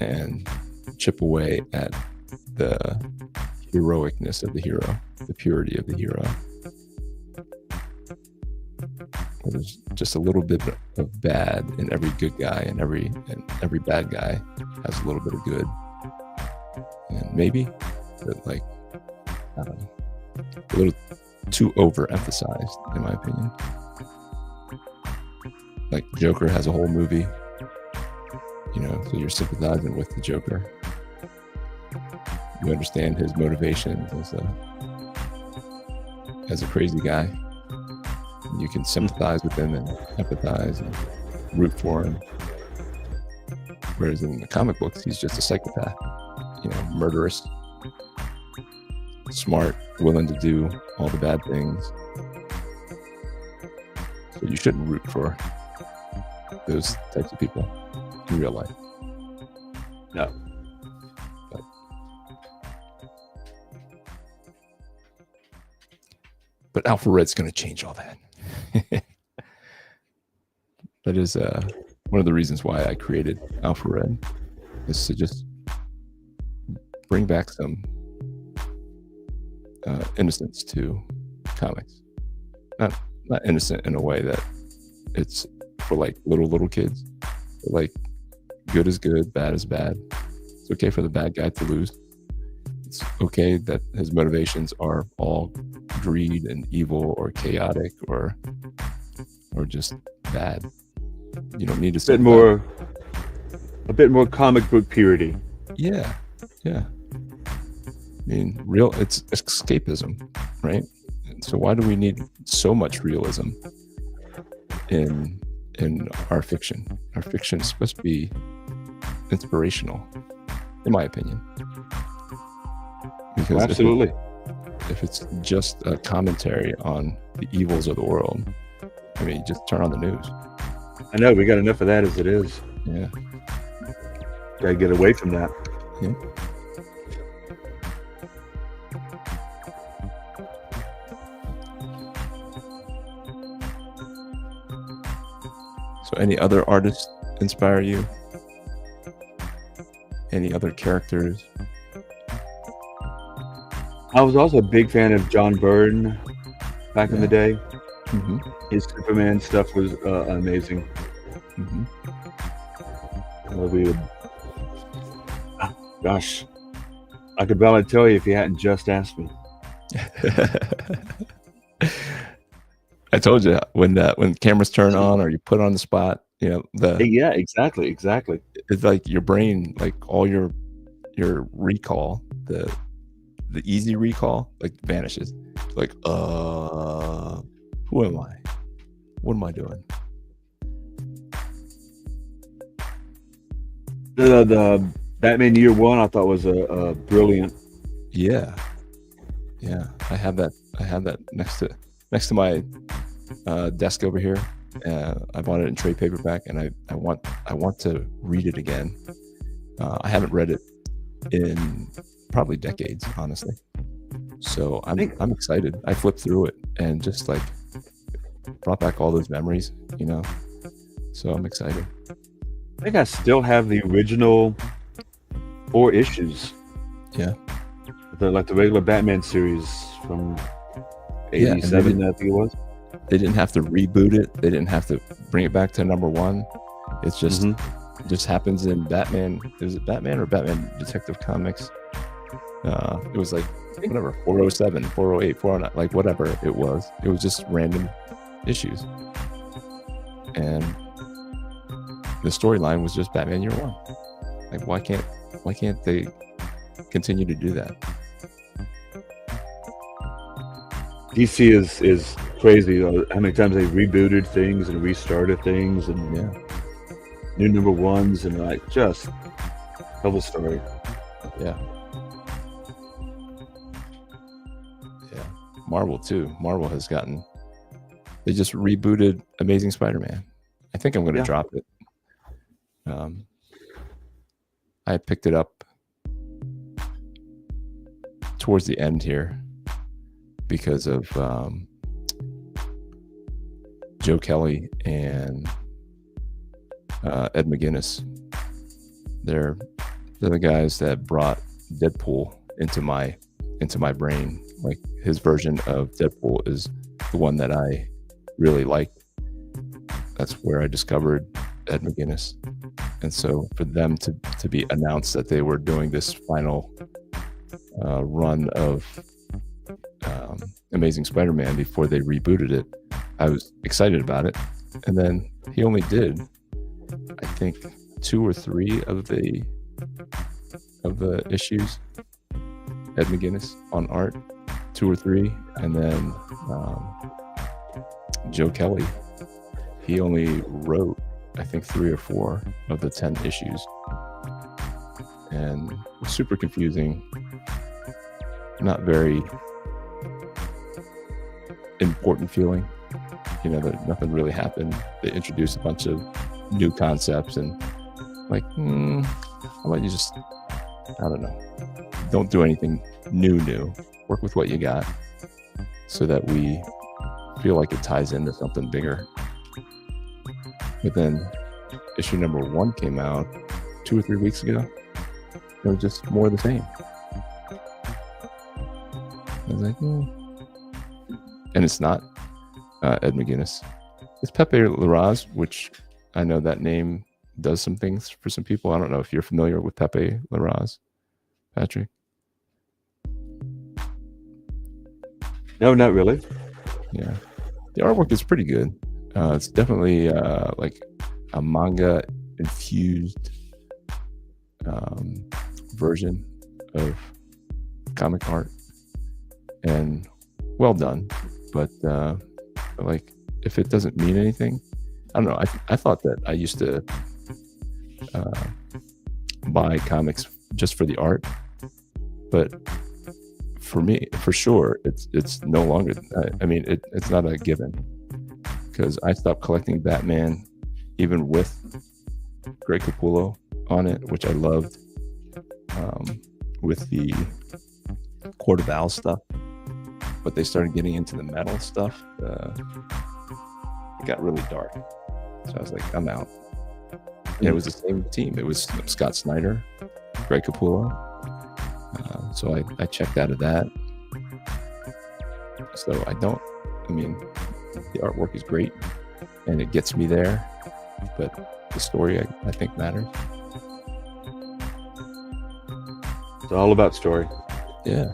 and chip away at the heroicness of the hero, the purity of the hero. There's just a little bit of bad in every good guy, and every bad guy has a little bit of good. And maybe, but like, I don't know, a little too overemphasized, in my opinion. Like Joker has a whole movie, so you're sympathizing with the Joker. You understand his motivations as a crazy guy. You can sympathize with him and empathize and root for him. Whereas in the comic books, he's just a psychopath, murderous, smart, willing to do all the bad things. So you shouldn't root for those types of people in real life. No. But Alpha Red's going to change all that. That is one of the reasons why I created Alpha Red, is to just bring back some innocence to comics. Not innocent in a way that it's for like little kids, but like good is good, bad is bad. It's okay for the bad guy to lose. It's okay that his motivations are all greed and evil or chaotic or just bad. You don't need to a bit more comic book purity. Yeah. I mean, it's escapism, right? So why do we need so much realism in our fiction? Our fiction is supposed to be inspirational, in my opinion. Because absolutely. If it's just a commentary on the evils of the world, I mean, just turn on the news. I know, we got enough of that as it is. Yeah. Gotta get away from that. Yeah. So any other artists inspire you? Any other characters? I was also a big fan of John Byrne back in the day. Mm-hmm. His Superman stuff was amazing. Mm-hmm. We would, gosh, I could barely tell you if you hadn't just asked me. I told you when cameras turn on or you put on the spot, Yeah, exactly. it's like your brain, like all your recall, the easy recall, like vanishes. It's like, who am I? What am I doing? The Batman Year One I thought was a brilliant. Yeah. I have that next to my desk over here. I bought it in trade paperback, and I want to read it again. I haven't read it in probably decades, honestly. So I'm excited. I flipped through it and just like brought back all those memories, So I'm excited. I think I still have the original 4 issues. Yeah. The regular Batman series from 87, I think it was. They didn't have to reboot it. They didn't have to bring it back to #1. It's just it just happens in Batman. Is it Batman or Batman Detective Comics? It was like whatever, 407, 408, 409, like whatever it was. It was just random issues. And the storyline was just Batman Year One. Like why can't they continue to do that? DC is crazy. How many times they rebooted things and restarted things and new #1s and like just tell the story. Yeah. Marvel too. Marvel has gotten. They just rebooted Amazing Spider-Man. I think I'm going to drop it. I picked it up towards the end here because of Joe Kelly and Ed McGuinness. They're the guys that brought Deadpool into my brain. Like his version of Deadpool is the one that I really like. That's where I discovered Ed McGuinness. And so for them to be announced that they were doing this final run of Amazing Spider-Man before they rebooted it, I was excited about it. And then he only did, I think, 2 or 3 of the issues. Ed McGuinness on art, 2 or 3, and then Joe Kelly, he only wrote, I think, 3 or 4 of the 10 issues, and it was super confusing. Not very important feeling, that nothing really happened. They introduced a bunch of new concepts, and like, how about you just, I don't know, don't do anything new. Work with what you got so that we feel like it ties into something bigger. But then issue #1 came out 2 or 3 weeks ago. It was just more of the same. I was like, and it's not Ed McGuinness. It's Pepe Larraz, which I know that name does some things for some people. I don't know if you're familiar with Pepe Larraz, Patrick. No, not really. Yeah, the artwork is pretty good. It's definitely like a manga infused version of comic art, and well done. But like, if it doesn't mean anything, I don't know. I thought that I used to buy comics just for the art, but for me, for sure, it's no longer. I mean, it's not a given, because I stopped collecting Batman even with Greg Capullo on it, which I loved, with the Court of Owls stuff. But they started getting into the metal stuff. It got really dark, so I was like, I'm out. And it was the same team. It was Scott Snyder, Greg Capullo. So I checked out of that. So The artwork is great, and it gets me there, but the story I think matters. It's all about story. Yeah.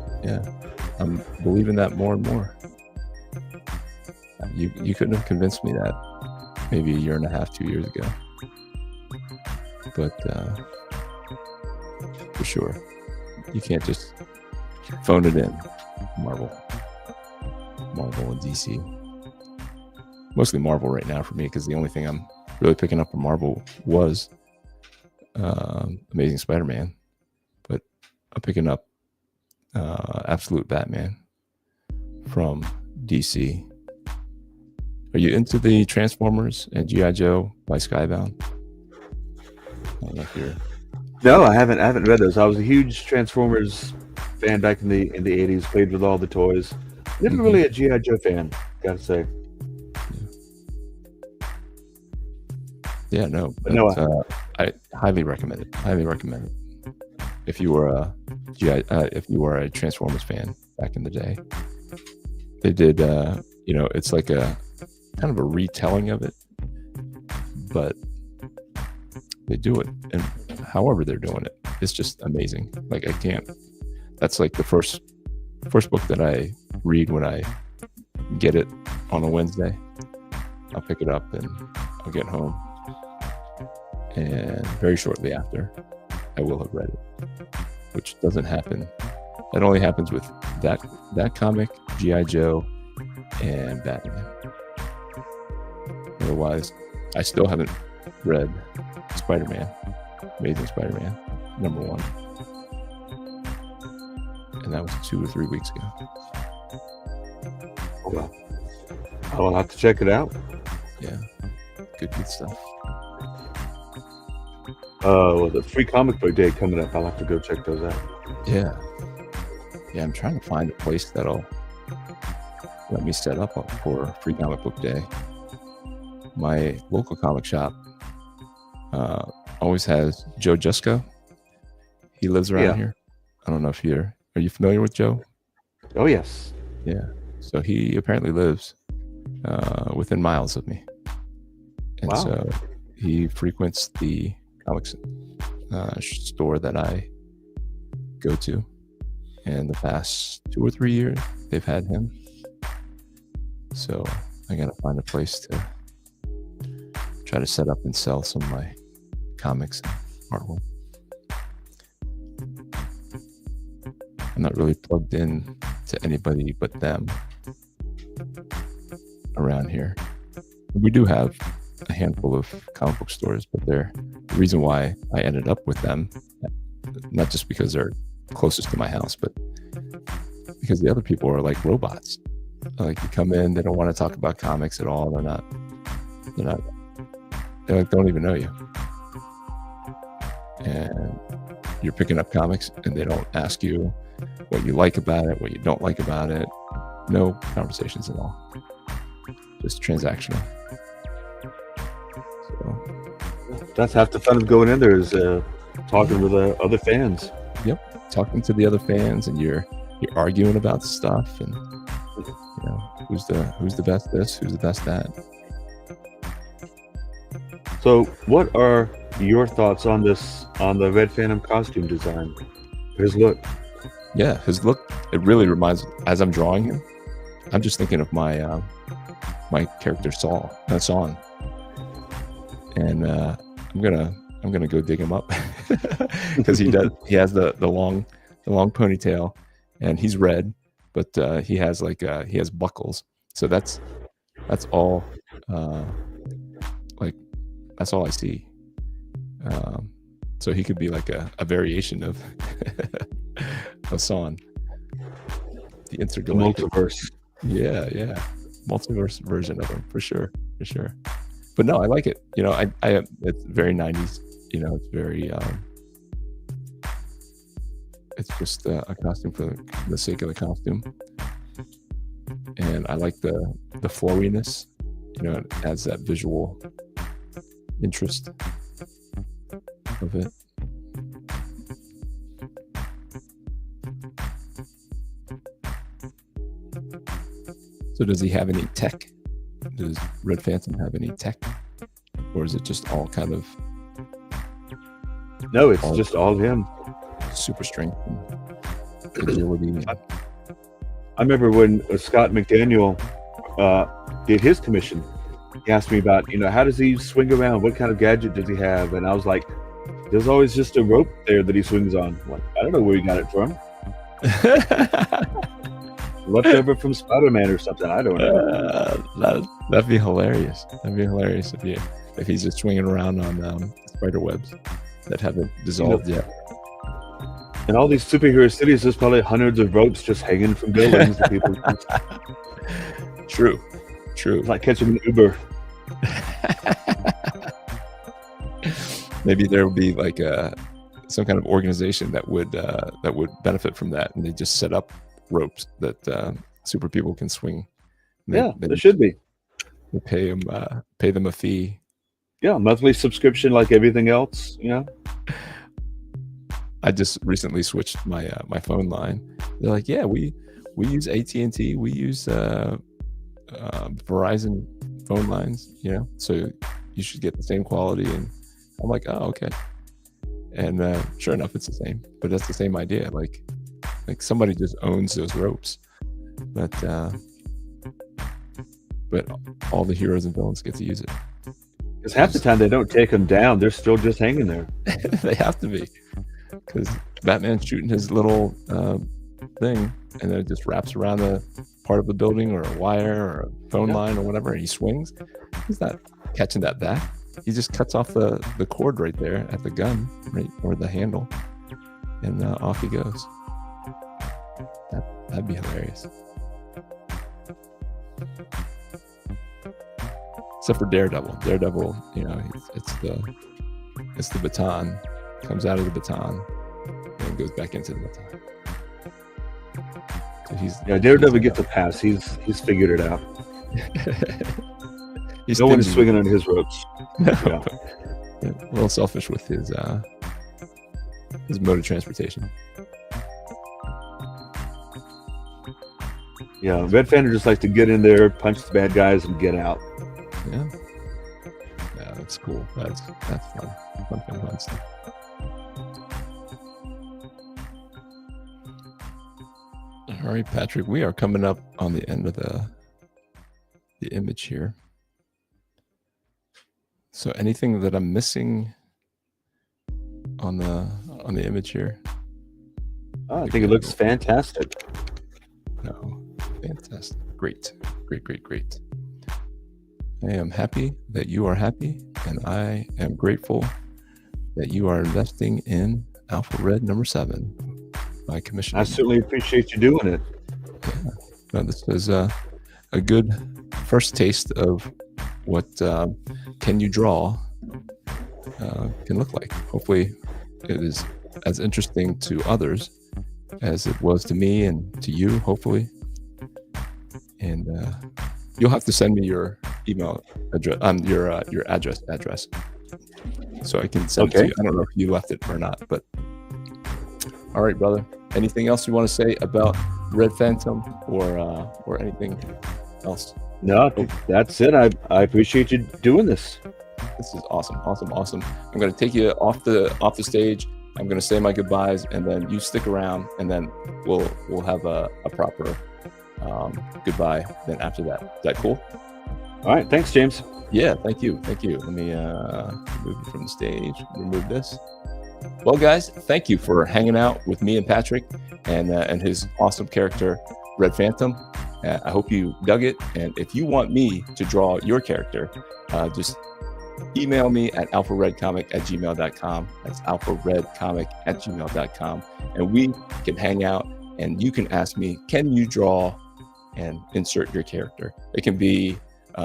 I'm believing that more and more. You couldn't have convinced me that maybe a year and a half, 2 years ago. But for sure, you can't just phone it in. Marvel and DC. Mostly Marvel right now for me, because the only thing I'm really picking up from Marvel was Amazing Spider-Man. But I'm picking up Absolute Batman from DC. Are you into the Transformers and G.I. Joe by Skybound? I don't know if you're... No, I haven't read those. I was a huge Transformers fan back in the 80s, played with all the toys. Never really a G.I. Joe fan, gotta say. Yeah, no. But no, I highly recommend it. If you were a Transformers fan back in the day. They did it's like a kind of a retelling of it, but they do it, and however they're doing it, it's just amazing. Like, that's like the first book that I read when I get it on a Wednesday. I'll pick it up and I'll get home, and very shortly after I will have read it, which doesn't happen. That only happens with that comic, G.I. Joe, and Batman. Otherwise, I still haven't read Spider-Man, Amazing Spider-Man, #1. And that was 2 or 3 weeks ago. Well, I'll have to check it out. Yeah, good stuff. The Free Comic Book Day coming up. I'll have to go check those out. Yeah, I'm trying to find a place that'll let me set up for Free Comic Book Day. My local comic shop always has Joe Jusko. He lives around here. I don't know if are you familiar with Joe? Oh, yes. Yeah. So he apparently lives within miles of me. And so he frequents the comics store that I go to. And the past 2 or 3 years, they've had him. So I got to find a place to try to set up and sell some of my comics and artwork. I'm not really plugged in to anybody but them around here. We do have a handful of comic book stores, but the reason why I ended up with them, not just because they're closest to my house, but because the other people are like robots. Like, you come in, they don't want to talk about comics at all. They don't even know you. And you're picking up comics and they don't ask you what you like about it, what you don't like about it. No conversations at all. Just transactional. So that's half the fun of going in there, is talking with other fans. Yep. Talking to the other fans, and you're arguing about stuff, and who's the best this, who's the best that. So what are your thoughts on the Red Phantom costume design? His look. Yeah, his look, it really reminds, as I'm drawing him, I'm just thinking of my my character Saul, Son. And I'm gonna go dig him up because he has the long ponytail, and he's red, but he has he has buckles. So that's all that's all I see. So he could be like a variation of of Son, the intergalactic multiverse. Yeah, multiverse version of him for sure. But no, I like it. It's very 90s. It's very it's just a costume for the sake of the costume, and I like the flowiness. It adds that visual interest of it. So does he have any tech Does Red Phantom have any tech, or is it just all kind of No, it's just all him. super strength and agility? I remember when Scott McDaniel did his commission. He asked me about, how does he swing around? What kind of gadget does he have? And I was like, there's always just a rope there that he swings on. I'm like, I don't know where he got it from. Left over from Spider-Man or something. I don't know. That'd be hilarious. That'd be hilarious if he's just swinging around on spider webs that haven't dissolved yet. In all these superhero cities, there's probably hundreds of ropes just hanging from buildings that people use. True. It's like catching an Uber. Maybe there would be like some kind of organization that would benefit from that, and they just set up ropes that super people can swing. There should be. They pay them a fee. Yeah, monthly subscription like everything else. I just recently switched my phone line. They're like, yeah, we use AT&T, we use Verizon phone lines, so you should get the same quality. And I'm like, oh, okay. And sure enough, it's the same. But that's the same idea. Like somebody just owns those ropes, but all the heroes and villains get to use it. Because half the time they don't take them down; they're still just hanging there. They have to be, because Batman's shooting his little thing, and then it just wraps around a part of the building or a wire or a phone line or whatever, and he swings. He's not catching that back. He just cuts off the cord right there at the gun, right, or the handle, and off he goes. That'd be hilarious. Except for Daredevil. Daredevil, it's the baton, comes out of the baton, and goes back into the baton. So Daredevil gets a pass. He's figured it out. No one is swinging on his ropes. No. Yeah, a little selfish with his mode of transportation. Yeah, Red Phantom just likes to get in there, punch the bad guys, and get out. Yeah, that's cool. That's fun. Fun stuff. All right, Patrick, we are coming up on the end of the image here. So anything that I'm missing on the image here? Oh, I think it looks fantastic. No, fantastic. Great. I am happy that you are happy, and I am grateful that you are investing in Alpha Red number 7, my commission. I certainly appreciate you doing it. Yeah. No, this is a good first taste of what Can You Draw can look like. Hopefully it is as interesting to others as it was to me and to you, hopefully. And you'll have to send me your email address, your address, so I can send it to you. I don't know if you left it or not, but all right, brother. Anything else you want to say about Red Phantom or anything else? No, that's it. I appreciate you doing this. This is awesome. I'm going to take you off the stage. I'm going to say my goodbyes, and then you stick around, and then we'll have a proper goodbye then after that. Is that cool? All right. Thanks, James. Yeah. Thank you. Let me remove you from the stage. Remove this. Well, guys, thank you for hanging out with me and Patrick and his awesome character, Red Phantom. I hope you dug it. And if you want me to draw your character, just email me at alpharedcomic@gmail.com. That's alpharedcomic@gmail.com. And we can hang out, and you can ask me, can you draw and insert your character? It can be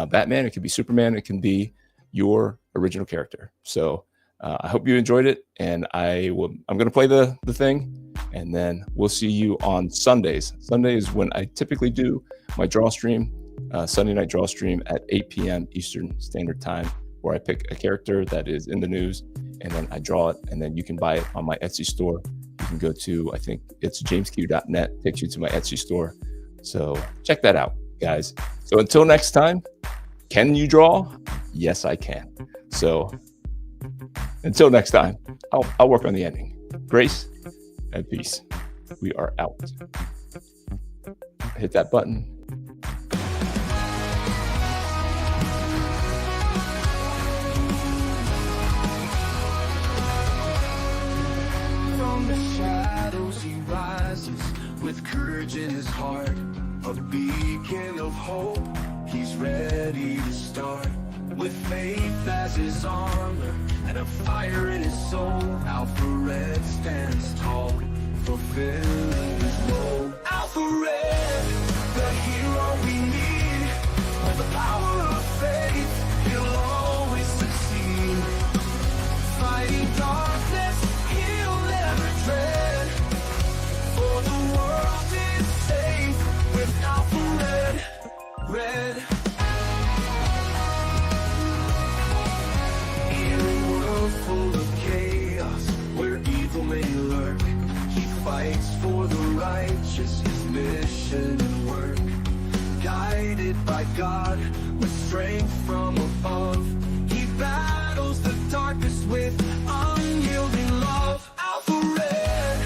Batman, it can be Superman, it can be your original character. So I hope you enjoyed it, and I'm going to play the thing, and then we'll see you on Sundays. Sunday is when I typically do my draw stream, Sunday night draw stream at 8 p.m. Eastern Standard Time, where I pick a character that is in the news, and then I draw it, and then you can buy it on my Etsy store. You can go to, I think it's jamesq.net, takes you to my Etsy store. So check that out, guys. So until next time, Can you draw? Yes, I can. So until next time, I'll work on the ending. Grace and peace. We are out. Hit that button. From the shadows he rises with courage in his heart, a beacon of hope. He's ready to start with faith as his armor and a fire in his soul. Alpha Red stands tall, fulfilling his role. Alpha Red, the hero we need. With the power of faith, he'll always succeed. Fighting darkness, he'll never dread. For the world is safe with Alpha Red. Red. In a world full of chaos, where evil may lurk, he fights for the righteous, his mission and work. Guided by God, with strength from above, he battles the darkness with unyielding love. Alpha Red,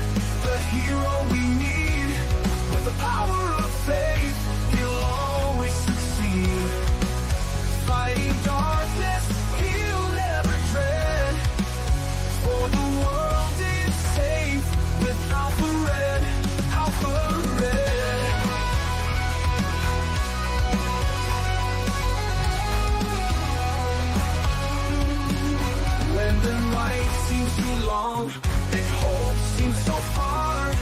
the hero we need. With the power of faith, he'll always succeed. Fighting darkness, he'll never dread. For the world is safe with Alpha Red. Alpha Red. When the night seems too long and hope seems so far,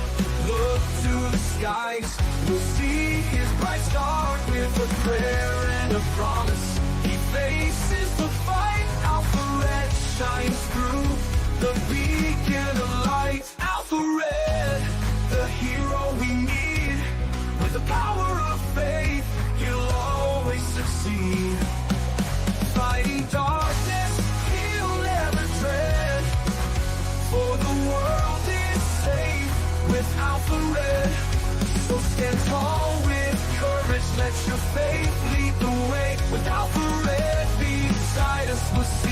look to the skies, we'll see his bright star. With a prayer and a promise, he faces the fight. Alpha Red shines through, the beacon of light. Alpha Red, the hero we need. With the power of faith, he'll always succeed. Fighting darkness, he'll never dread. For the world is safe with Alpha Red. So stand tall with courage, let your faith lead the way. With Alpha Red beside us, we'll see